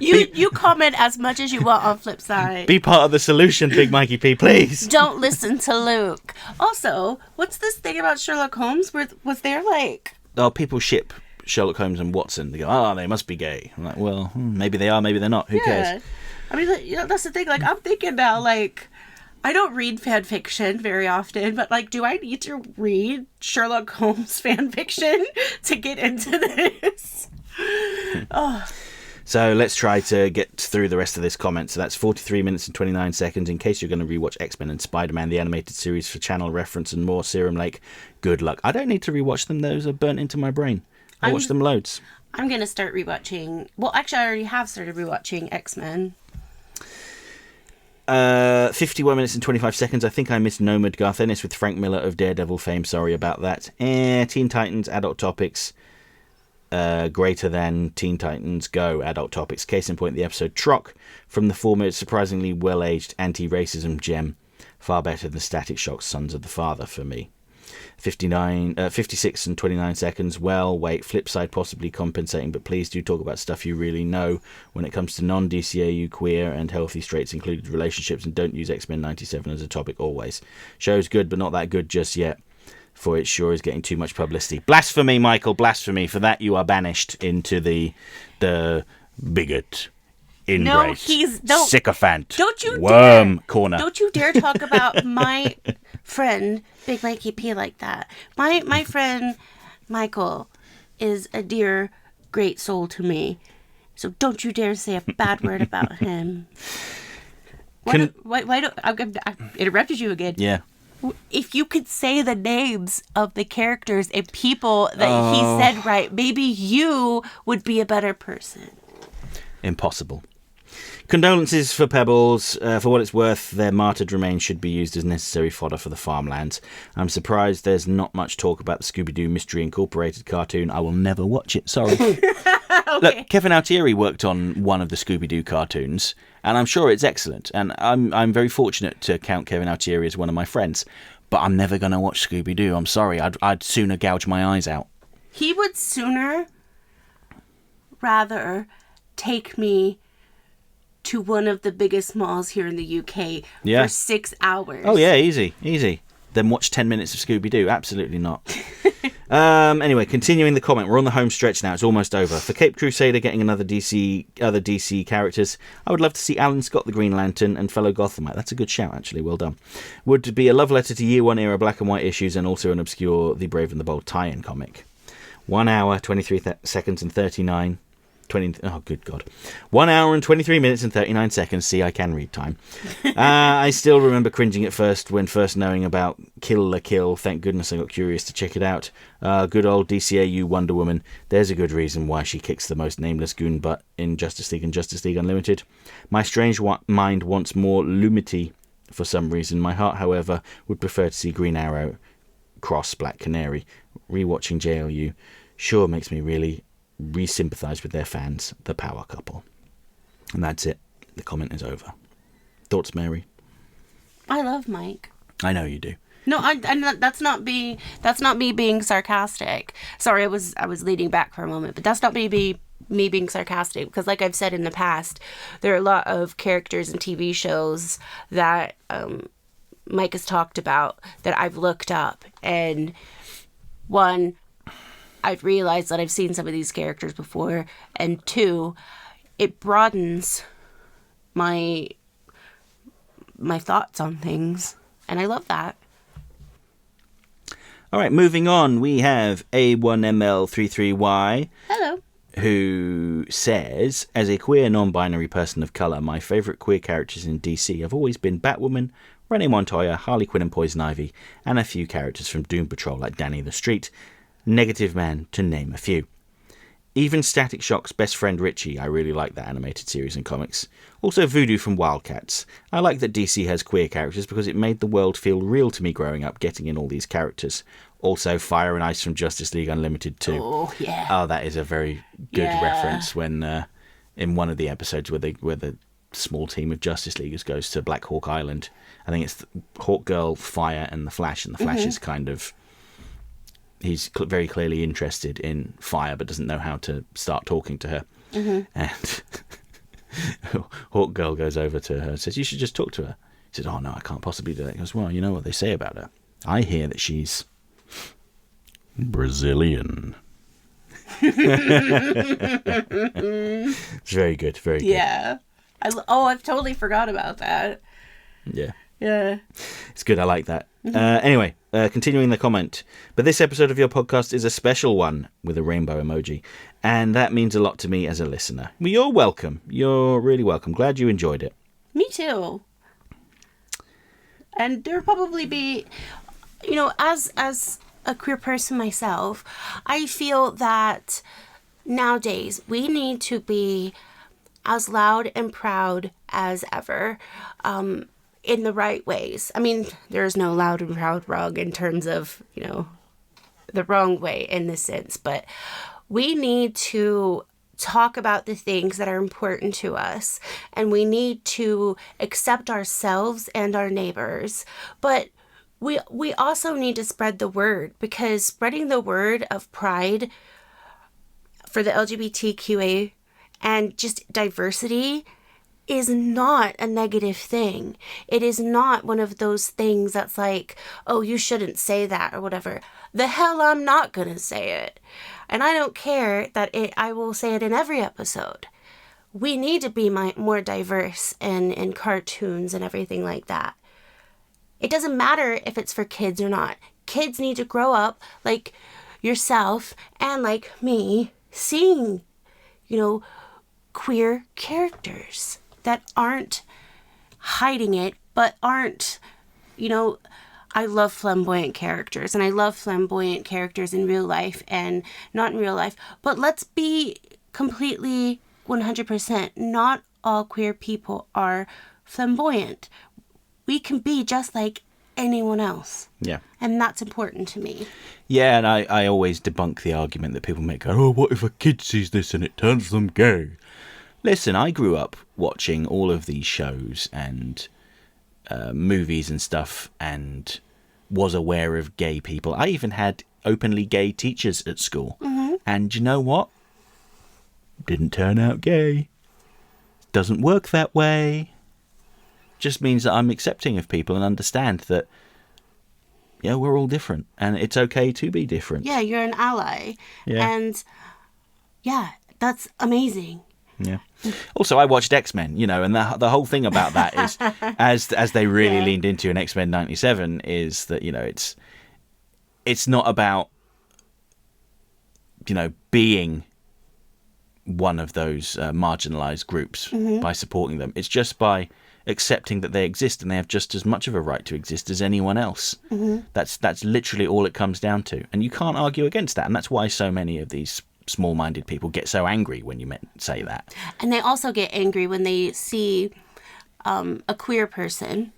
You comment as much as you want on Flipside. Be part of the solution, Big Mikey P, please. Don't listen to Luke. Also, what's this thing about Sherlock Holmes? Was there like... Oh, people ship Sherlock Holmes and Watson. They go, they must be gay. I'm like, well, maybe they are, maybe they're not. Who cares? I mean, that's the thing. Like, I'm thinking now, like... I don't read fan fiction very often, but, like, do I need to read Sherlock Holmes fan fiction to get into this? Oh. So let's try to get through the rest of this comment. So that's 43 minutes and 29 seconds. In case you're going to rewatch X-Men and Spider-Man, the animated series for channel reference and more, Serum Lake, good luck. I don't need to rewatch them. Those are burnt into my brain. I watch them loads. I'm going to start rewatching... Well, actually, I already have started rewatching X-Men. 51 minutes and 25 seconds. I think I missed Nomad Garth Ennis with Frank Miller of Daredevil fame. Sorry about that. Teen Titans, Adult Topics. greater than Teen Titans Go adult topics. Case in point, the episode Troc from the former surprisingly well-aged anti-racism gem. Far better than Static Shock's Sons of the Father for me. 56 and 29 seconds. Well, wait, flip side possibly compensating, but please do talk about stuff you really know when it comes to non-DCAU queer and healthy straights included relationships, and don't use X-Men 97 as a topic always. Show's good, but not that good just yet, for it sure is getting too much publicity. Blasphemy, Michael, blasphemy. For that you are banished into the bigot, ingrate, sycophant, worm corner. Don't you dare talk about my friend Big Mikey P like that. My friend Michael is a dear great soul to me, so don't you dare say a bad word about him. Why don't I interrupted you again? Yeah. If you could say the names of the characters and people that he said right, maybe you would be a better person. Impossible. Condolences for Pebbles. For what it's worth, their martyred remains should be used as necessary fodder for the farmlands. I'm surprised there's not much talk about the Scooby-Doo Mystery Incorporated cartoon. I will never watch it, sorry. Okay. Look, Kevin Altieri worked on one of the Scooby-Doo cartoons, and I'm sure it's excellent. And I'm very fortunate to count Kevin Altieri as one of my friends. But I'm never going to watch Scooby-Doo. I'm sorry. I'd sooner gouge my eyes out. He would sooner rather take me to one of the biggest malls here in the UK for 6 hours. Oh, yeah, easy. Then watch 10 minutes of Scooby-Doo. Absolutely not. Anyway, continuing the comment. We're on the home stretch now. It's almost over. For Cape Crusader getting other DC characters, I would love to see Alan Scott the Green Lantern and fellow Gothamite. That's a good shout, actually. Well done. Would be a love letter to Year One era black and white issues, and also an obscure The Brave and the Bold tie-in comic. 1 hour, 23 seconds and 39... 1 hour and 23 minutes and 39 seconds. See, I can read time. I still remember cringing at first when first knowing about Kill la Kill. Thank goodness I got curious to check it out. Good old DCAU Wonder Woman. There's a good reason why she kicks the most nameless goon butt in Justice League and Justice League Unlimited. My strange mind wants more Lumity for some reason. My heart, however, would prefer to see Green Arrow cross Black Canary. Rewatching JLU sure makes me really re-sympathise with their fans, the power couple. And that's it. The comment is over. Thoughts, Mary? I love Mike. I know you do. No, that's not me being sarcastic. Sorry, I was leaning back for a moment, but that's not me being sarcastic, because like I've said in the past, there are a lot of characters in TV shows that Mike has talked about that I've looked up, and one, I've realized that I've seen some of these characters before, and two, it broadens my thoughts on things, and I love that. All right, moving on, we have A1ML33Y. Hello. Who says, as a queer non-binary person of colour, my favourite queer characters in DC have always been Batwoman, Renee Montoya, Harley Quinn and Poison Ivy, and a few characters from Doom Patrol like Danny the Street, Negative Man, to name a few. Even Static Shock's best friend Richie, I really like that animated series and comics. Also Voodoo from Wildcats. I like that DC has queer characters because it made the world feel real to me growing up, getting in all these characters. Also Fire and Ice from Justice League Unlimited too. Oh, yeah. Oh, that is a very good reference when in one of the episodes where the small team of Justice Leaguers goes to Black Hawk Island. I think it's Hawk Girl, Fire, and the Flash, and the Flash is kind of... He's very clearly interested in Fire, but doesn't know how to start talking to her. And Hawk Girl goes over to her and says, "You should just talk to her." He says, "Oh, no, I can't possibly do that." He goes, "Well, you know what they say about her. I hear that she's Brazilian." It's very good, very good. Yeah. I've totally forgot about that. Yeah. Yeah. It's good, I like that. Anyway, continuing the comment. But this episode of your podcast is a special one with a rainbow emoji. And that means a lot to me as a listener. Well, you're welcome. You're really welcome. Glad you enjoyed it. Me too. And there'll probably be, as a queer person myself, I feel that nowadays we need to be as loud and proud as ever. In the right ways. I mean, there's no loud and proud wrong in terms of, the wrong way in this sense. But We need to talk about the things that are important to us, and we need to accept ourselves and our neighbors. But we also need to spread the word, because spreading the word of pride for the LGBTQA and just diversity is not a negative thing. It is not one of those things that's like, oh, you shouldn't say that or whatever. The hell I'm not gonna say it. And I don't care that I will say it in every episode. We need to be more diverse in cartoons and everything like that. It doesn't matter if it's for kids or not. Kids need to grow up like yourself and like me, seeing, queer characters that aren't hiding it, but aren't, I love flamboyant characters, and I love flamboyant characters in real life and not in real life. But let's be completely 100%. Not all queer people are flamboyant. We can be just like anyone else. Yeah. And that's important to me. Yeah, and I always debunk the argument that people make, oh, what if a kid sees this and it turns them gay? Listen, I grew up watching all of these shows and movies and stuff, and was aware of gay people. I even had openly gay teachers at school. Mm-hmm. And you know what? Didn't turn out gay. Doesn't work that way. Just means that I'm accepting of people and understand that, we're all different, and it's okay to be different. Yeah, you're an ally. Yeah. And yeah, that's amazing. Yeah. Also, I watched X-Men, and the whole thing about that is, as they really leaned into in X-Men 97, is that, it's not about, being one of those marginalised groups by supporting them. It's just by accepting that they exist, and they have just as much of a right to exist as anyone else. Mm-hmm. That's literally all it comes down to. And you can't argue against that. And that's why so many of these small-minded people get so angry when you say that. And they also get angry when they see a queer person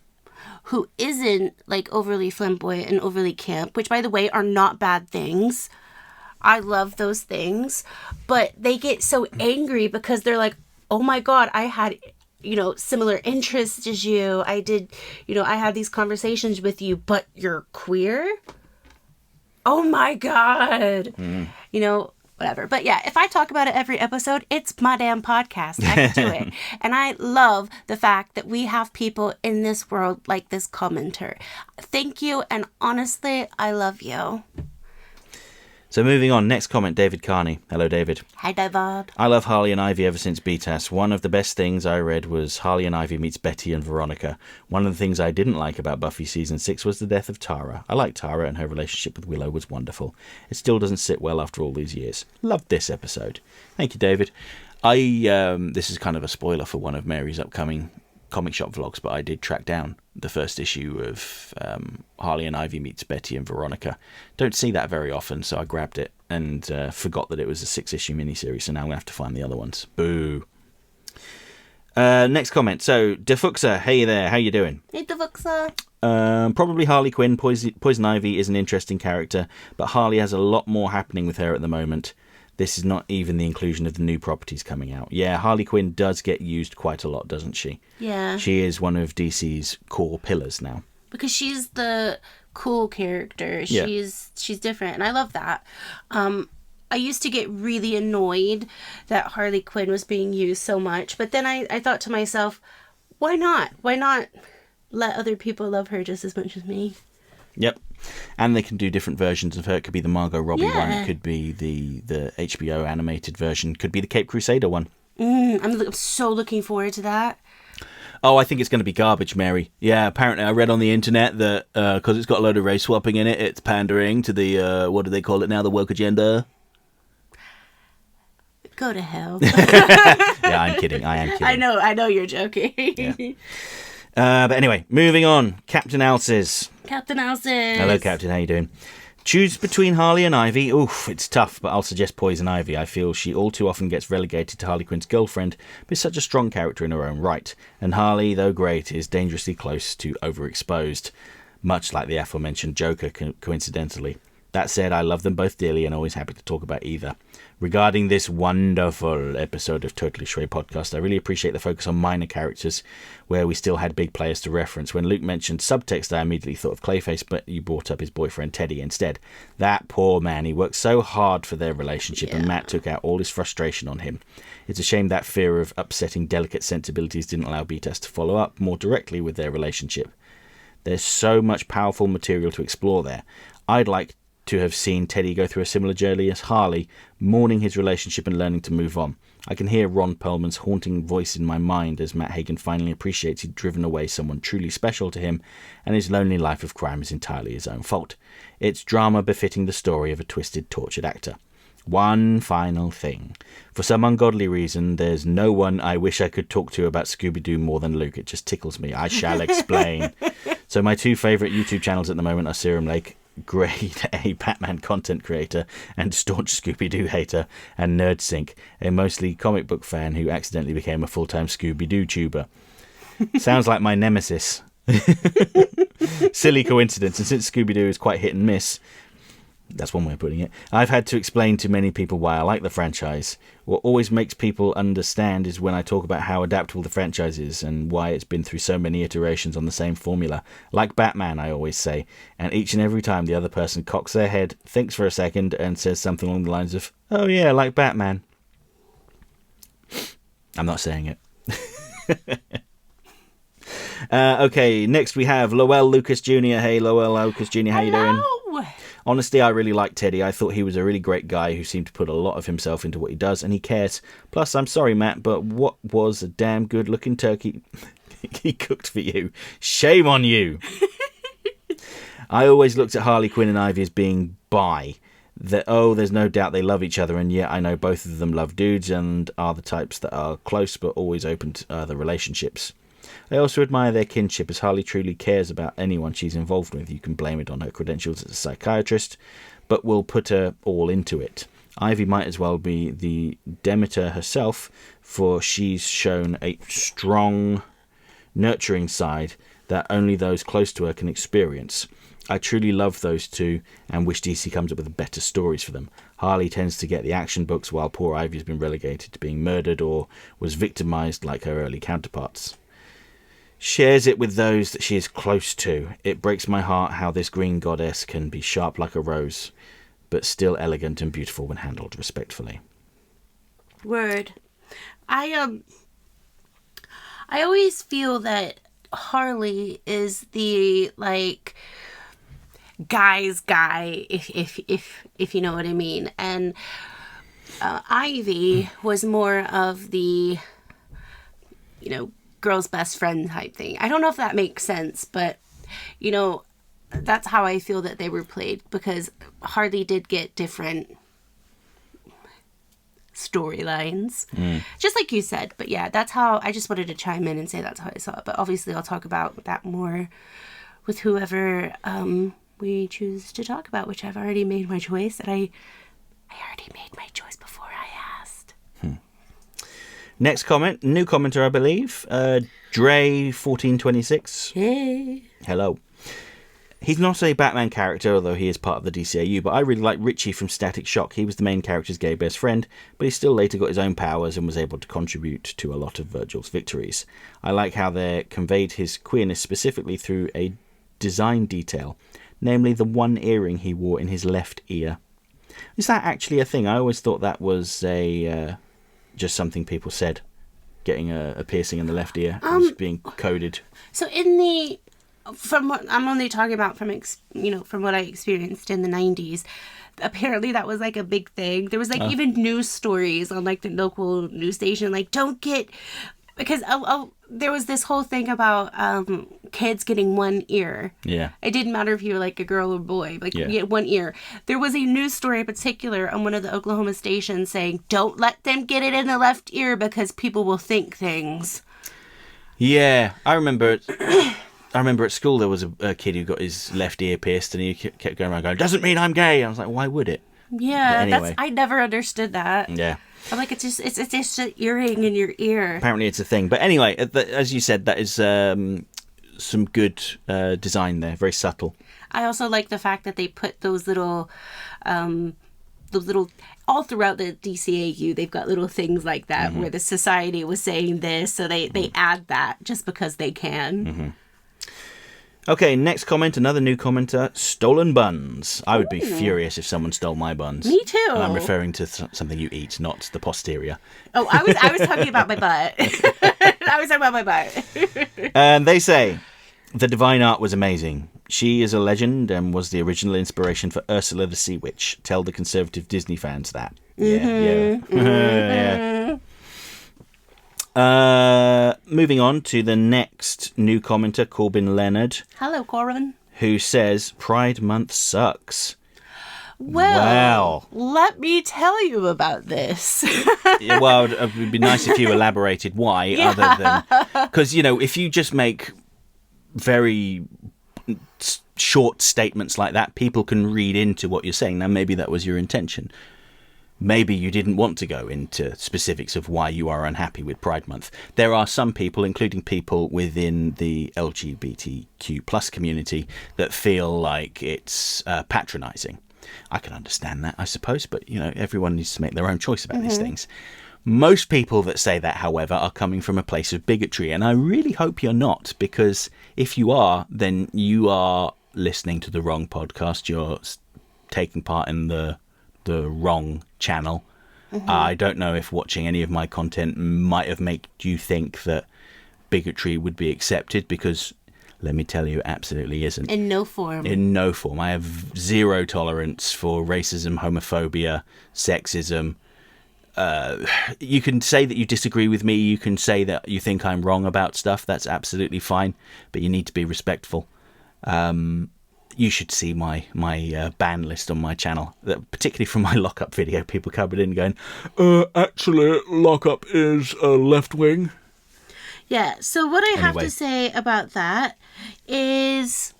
who isn't like overly flamboyant and overly camp, which by the way are not bad things. I love those things, but they get so angry because they're like, oh my God, I had similar interests as you. I did, I had these conversations with you, but you're queer? Oh my God. Whatever. But yeah, if I talk about it every episode, it's my damn podcast. I can do it. And I love the fact that we have people in this world like this commenter. Thank you. And honestly, I love you. So moving on, next comment, David Carney. Hello, David. Hi, David. I love Harley and Ivy ever since BTAS. One of the best things I read was Harley and Ivy meets Betty and Veronica. One of the things I didn't like about Buffy Season 6 was the death of Tara. I liked Tara, and her relationship with Willow was wonderful. It still doesn't sit well after all these years. Loved this episode. Thank you, David. This is kind of a spoiler for one of Mary's upcoming comic shop vlogs, but I did track down the first issue of Harley and Ivy meets Betty and Veronica. Don't see that very often, so I grabbed it and forgot that it was a 6-issue miniseries, so now I'm going to have to find the other ones. Boo. Next comment. So, Defuxa, hey there, how you doing? Hey, Defuxa. Probably Harley Quinn. Poison Ivy is an interesting character, but Harley has a lot more happening with her at the moment. This is not even the inclusion of the new properties coming out. Yeah, Harley Quinn does get used quite a lot, doesn't she? Yeah. She is one of DC's core pillars now. Because she's the cool character. Yeah. She's different, and I love that. I used to get really annoyed that Harley Quinn was being used so much, but then I thought to myself, why not? Why not let other people love her just as much as me? Yep. And they can do different versions of her. It could be the Margot Robbie one. It could be the HBO animated version. Could be the Cape Crusader one. I'm so looking forward to that. Oh, I think it's going to be garbage, Mary. Yeah, apparently I read on the internet that because it's got a load of race swapping in it, it's pandering to the, what do they call it now, the woke agenda? Go to hell. Yeah, I'm kidding. I am kidding. I know you're joking. Yeah. But anyway, moving on. Captain Alces. Captain Alces. Hello, Captain. How you doing? Choose between Harley and Ivy. Oof, it's tough, but I'll suggest Poison Ivy. I feel she all too often gets relegated to Harley Quinn's girlfriend, but is such a strong character in her own right. And Harley, though great, is dangerously close to overexposed, much like the aforementioned Joker, coincidentally. That said, I love them both dearly and always happy to talk about either. Regarding this wonderful episode of Totally Schway podcast, I really appreciate the focus on minor characters where we still had big players to reference. When Luke mentioned subtext, I immediately thought of Clayface, but you brought up his boyfriend Teddy instead. That poor man, he worked so hard for their relationship, and Matt took out all his frustration on him. It's a shame that fear of upsetting delicate sensibilities didn't allow BTAS to follow up more directly with their relationship. There's so much powerful material to explore there. I'd like to have seen Teddy go through a similar journey as Harley, mourning his relationship and learning to move on. I can hear Ron Perlman's haunting voice in my mind as Matt Hagen finally appreciates he'd driven away someone truly special to him, and his lonely life of crime is entirely his own fault. It's drama befitting the story of a twisted, tortured actor. One final thing. For some ungodly reason, there's no one I wish I could talk to about Scooby-Doo more than Luke. It just tickles me. I shall explain. So my two favourite YouTube channels at the moment are Serum Lake, grade A Batman content creator and staunch Scooby-Doo hater, and NerdSync, a mostly comic book fan who accidentally became a full-time Scooby-Doo tuber. Sounds like my nemesis. Silly coincidence, and since Scooby-Doo is quite hit and miss, that's one way of putting it, I've had to explain to many people why I like the franchise. What always makes people understand is when I talk about how adaptable the franchise is and why it's been through so many iterations on the same formula. Like Batman, I always say, and each and every time the other person cocks their head, thinks for a second, and says something along the lines of, "Oh yeah, like Batman." I'm not saying it. Okay, next we have Lowell Lucas Jr. Hey, Lowell Lucas Jr., how you doing? Honestly, I really like Teddy. I thought he was a really great guy who seemed to put a lot of himself into what he does, and he cares. Plus, I'm sorry, Matt, but what was a damn good-looking turkey he cooked for you? Shame on you! I always looked at Harley Quinn and Ivy as being bi. There's no doubt they love each other, and yet I know both of them love dudes and are the types that are close but always open to other relationships. I also admire their kinship, as Harley truly cares about anyone she's involved with. You can blame it on her credentials as a psychiatrist, but will put her all into it. Ivy might as well be the Demeter herself, for she's shown a strong, nurturing side that only those close to her can experience. I truly love those two and wish DC comes up with better stories for them. Harley tends to get the action books, while poor Ivy's been relegated to being murdered or was victimized like her early counterparts. Shares it with those that she is close to. It breaks my heart how this green goddess can be sharp like a rose, but still elegant and beautiful when handled respectfully. Word. I always feel that Harley is the, like, guy's guy, if you know what I mean. And Ivy was more of the, girl's best friend type thing. I don't know if that makes sense, but that's how I feel that they were played, because Harley did get different storylines, just like you said. But yeah, that's how I just wanted to chime in and say that's how I saw it. But obviously I'll talk about that more with whoever we choose to talk about, which I've already made my choice, and I already made my choice before I asked. Next comment, new commenter, I believe. Dre1426. Hey. Hello. He's not a Batman character, although he is part of the DCAU, but I really like Richie from Static Shock. He was the main character's gay best friend, but he still later got his own powers and was able to contribute to a lot of Virgil's victories. I like how they conveyed his queerness specifically through a design detail, namely the one earring he wore in his left ear. Is that actually a thing? I always thought that was just something people said, getting a piercing in the left ear was being coded. So from what I'm only talking about from what I experienced in the 90s, apparently that was like a big thing. There was even news stories on like the local news station, like don't get, because there was this whole thing about kids getting one ear. Yeah. It didn't matter if you were like a girl or boy, you get one ear. There was a news story in particular on one of the Oklahoma stations saying, don't let them get it in the left ear because people will think things. Yeah, I remember at school there was a kid who got his left ear pierced, and he kept going around going, doesn't mean I'm gay. I was like, why would it? Yeah, anyway. I never understood that. Yeah. I'm like, it's just an earring in your ear. Apparently it's a thing. But anyway, as you said, that is some good design there, very subtle. I also like the fact that they put those little all throughout the DCAU, they've got little things like that where the society was saying this, so they add that just because they can. Okay, next comment, another new commenter, stolen buns. I would be furious if someone stole my buns. Me too. And I'm referring to something you eat, not the posterior. Oh, I was talking about my butt. I was talking about my butt. And they say, the divine art was amazing. She is a legend and was the original inspiration for Ursula the Sea Witch. Tell the conservative Disney fans that. Yeah. Moving on to the next new commenter, Corbin Leonard. Hello, Corbin. Who says Pride Month sucks. Well, let me tell you about this. Well, it would be nice if you elaborated why, other than... Because, if you just make very short statements like that, people can read into what you're saying. Now, maybe that was your intention. Maybe you didn't want to go into specifics of why you are unhappy with Pride Month. There are some people, including people within the LGBTQ plus community, that feel like it's patronising. I can understand that, I suppose, but, everyone needs to make their own choice about these things. Most people that say that, however, are coming from a place of bigotry, and I really hope you're not, because if you are, then you are listening to the wrong podcast. You're taking part in the wrong channel. I don't know if watching any of my content might have made you think that bigotry would be accepted, because let me tell you, it absolutely isn't. In no form. In no form. I have zero tolerance for racism, homophobia, sexism. You can say that you disagree with me. You can say that you think I'm wrong about stuff. That's absolutely fine. But you need to be respectful. You should see my ban list on my channel, particularly from my lockup video. People coming in going, actually, lockup is left wing. Yeah, so what I have to say about that is,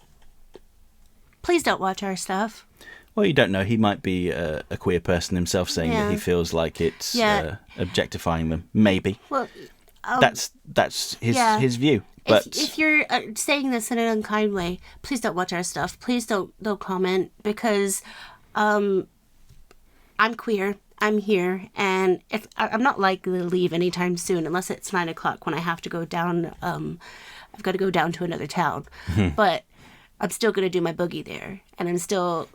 please don't watch our stuff. Well, you don't know. He might be a queer person himself, saying that he feels like it's objectifying them. Maybe. Well, that's his view. But if you're saying this in an unkind way, please don't watch our stuff. Please don't comment, because I'm queer. I'm here, and I'm not likely to leave anytime soon, unless it's 9:00 when I have to go down. I've got to go down to another town, but I'm still going to do my boogie there, and I'm still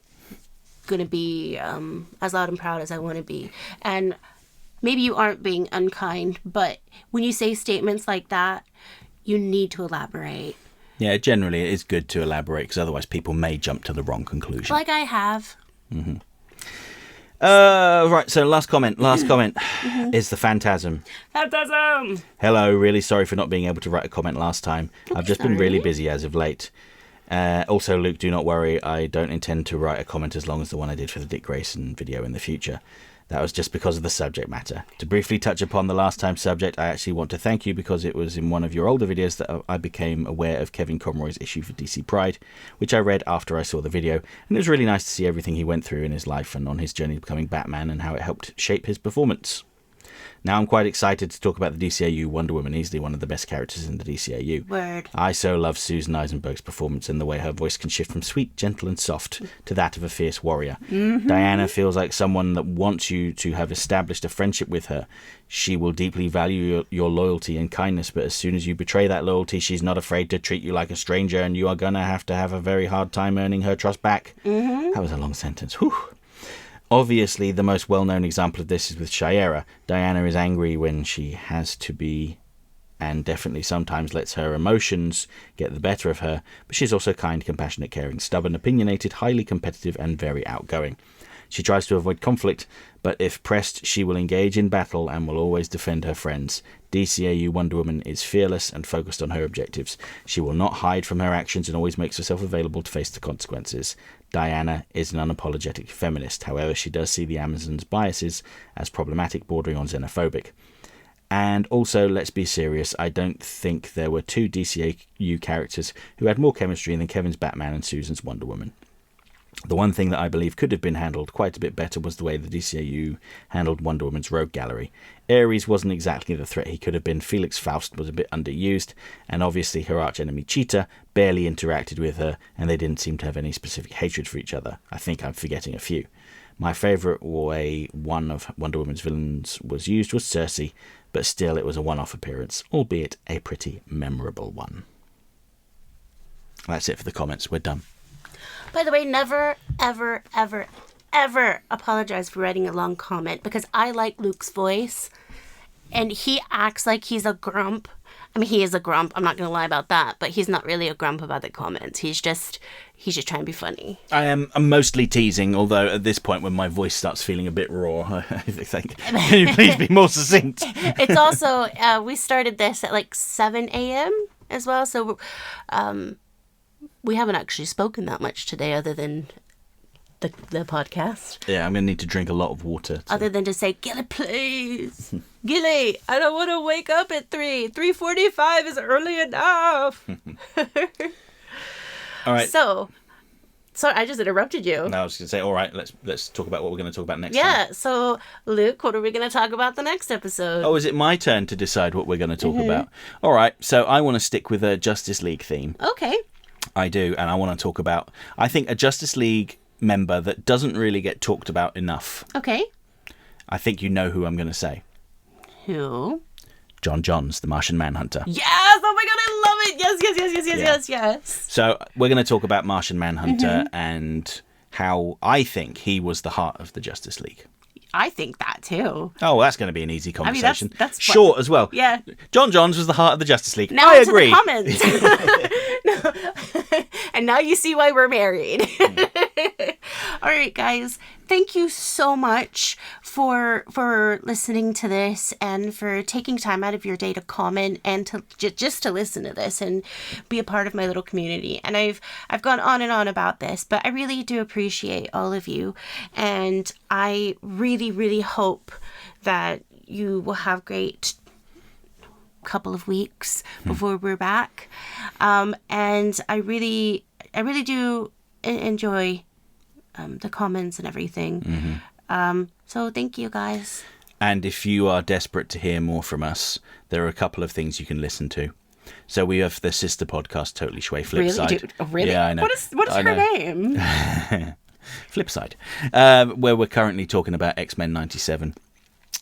going to be as loud and proud as I want to be. And maybe you aren't being unkind, but when you say statements like that, you need to elaborate. Yeah, generally it is good to elaborate, because otherwise people may jump to the wrong conclusion. Like I have. Right, so last comment is the Phantasm. Phantasm! Hello, really sorry for not being able to write a comment last time. I've just been really busy as of late. Also, Luke, do not worry, I don't intend to write a comment as long as the one I did for the Dick Grayson video in the future. That was just because of the subject matter. To briefly touch upon the last time subject, I actually want to thank you, because it was in one of your older videos that I became aware of Kevin Conroy's issue for DC Pride, which I read after I saw the video, and it was really nice to see everything he went through in his life and on his journey to becoming Batman, and how it helped shape his performance. Now I'm quite excited to talk about the DCAU Wonder Woman, easily one of the best characters in the DCAU. Word. I so love Susan Eisenberg's performance, and the way her voice can shift from sweet, gentle and soft to that of a fierce warrior. Diana feels like someone that wants you to have established a friendship with her. She will deeply value your loyalty and kindness, but as soon as you betray that loyalty, she's not afraid to treat you like a stranger, and you are going to have a very hard time earning her trust back. That was a long sentence. Whew. Obviously, the most well-known example of this is with Shayera. Diana is angry when she has to be, and definitely sometimes lets her emotions get the better of her, but she's also kind, compassionate, caring, stubborn, opinionated, highly competitive, and very outgoing. She tries to avoid conflict, but if pressed, she will engage in battle and will always defend her friends. DCAU Wonder Woman is fearless and focused on her objectives. She will not hide from her actions and always makes herself available to face the consequences. Diana is an unapologetic feminist. However, she does see the Amazon's biases as problematic, bordering on xenophobic. And also, let's be serious, I don't think there were two DCAU characters who had more chemistry than Kevin's Batman and Susan's Wonder Woman. The one thing that I believe could have been handled quite a bit better was the way the DCAU handled Wonder Woman's rogue gallery. Ares wasn't exactly the threat he could have been, Felix Faust was a bit underused, and obviously her archenemy Cheetah barely interacted with her, and they didn't seem to have any specific hatred for each other. I think I'm forgetting a few. My favourite way one of Wonder Woman's villains was used was Cersei, but still it was a one-off appearance, albeit a pretty memorable one. That's it for the comments. We're done. By the way, never, ever, ever, ever apologize for writing a long comment, because I like Luke's voice, and he acts like he's a grump. I mean, he is a grump. I'm not going to lie about that, but he's not really a grump about the comments. He's just trying to be funny. I'm mostly teasing, although at this point when my voice starts feeling a bit raw, I think, can you please be more succinct? It's also, we started this at like 7 a.m. as well, so we haven't actually spoken that much today other than the podcast. Yeah, I'm going to need to drink a lot of water. Other than to say, Gilly, please. Gilly, I don't want to wake up at 3. 3:45 is early enough. All right. So, sorry, I just interrupted you. No, I was going to say, all right, let's talk about what we're going to talk about next time. Yeah, so, Luke, what are we going to talk about the next episode? Oh, is it my turn to decide what we're going to talk about? All right, so I want to stick with a Justice League theme. Okay. I do, and I want to talk about, I think, a Justice League member that doesn't really get talked about enough. Okay. I think you know who I'm going to say. Who? John Johns, the Martian Manhunter. Yes! Oh my god, I love it! Yes. So we're going to talk about Martian Manhunter and how I think he was the heart of the Justice League. I think that too. Oh, well, that's going to be an easy conversation. I mean, that's short as well. Yeah. John Johns was the heart of the Justice League. Now I into agree. The comments. And now you see why we're married. All right, guys. Thank you so much for listening to this and for taking time out of your day to comment and to just to listen to this and be a part of my little community. And I've gone on and on about this, but I really do appreciate all of you, and I really, really hope that you will have great couple of weeks before we're back. And I really do enjoy the comments and everything. So thank you, guys. And if you are desperate to hear more from us, there are a couple of things you can listen to. So we have the sister podcast, Totally Schway, Flipside. Really? Oh, really? Yeah, I know. What is her name? Flipside. Where we're currently talking about X-Men 97.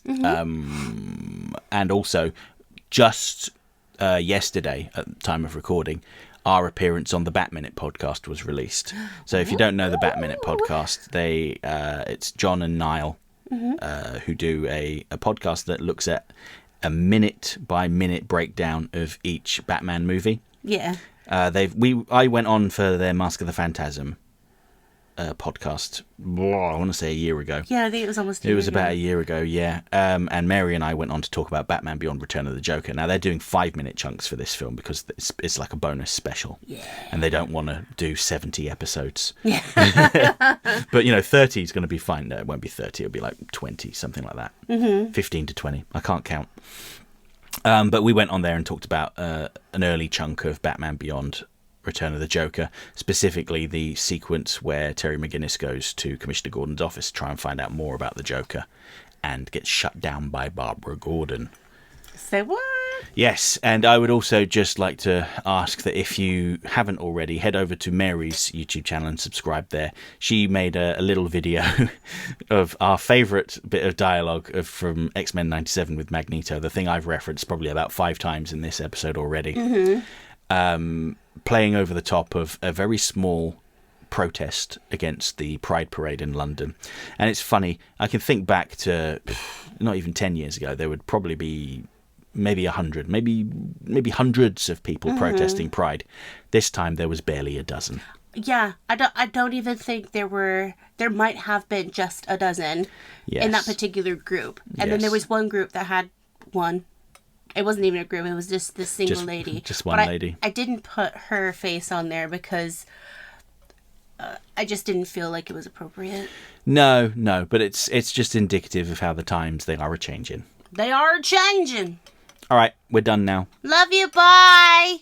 And also, just yesterday, at the time of recording, our appearance on the Bat-Minute podcast was released. So if you don't know the Bat-Minute podcast, it's John and Niall who do a podcast that looks at a minute-by-minute breakdown of each Batman movie. Yeah. I went on for their Mask of the Phantasm podcast, I want to say a year ago. Yeah, I think it was almost a year ago. About a year ago, yeah. And Mary and I went on to talk about Batman Beyond Return of the Joker. Now, they're doing 5-minute chunks for this film because it's like a bonus special. Yeah. And they don't want to do 70 episodes. Yeah. But, 30 is going to be fine. No, it won't be 30. It'll be like 20, something like that. 15 to 20. I can't count. But we went on there and talked about an early chunk of Batman Beyond Return of the Joker, specifically the sequence where Terry McGinnis goes to Commissioner Gordon's office to try and find out more about the Joker and gets shut down by Barbara Gordon. Say what? Yes, and I would also just like to ask that if you haven't already, head over to Mary's YouTube channel and subscribe there. She made a little video of our favourite bit of dialogue from X-Men 97 with Magneto, the thing I've referenced probably about 5 times in this episode already. Playing over the top of a very small protest against the Pride Parade in London. And it's funny, I can think back to not even 10 years ago, there would probably be maybe 100, maybe hundreds of people protesting Pride. This time there was barely a dozen. Yeah, I don't even think there might have been just a dozen in that particular group. And then there was one group that had one. It wasn't even a group, it was just this single lady. Just one lady. I didn't put her face on there because I just didn't feel like it was appropriate. No, but it's just indicative of how the times they are a-changing. They are a-changing. All right, we're done now. Love you, bye!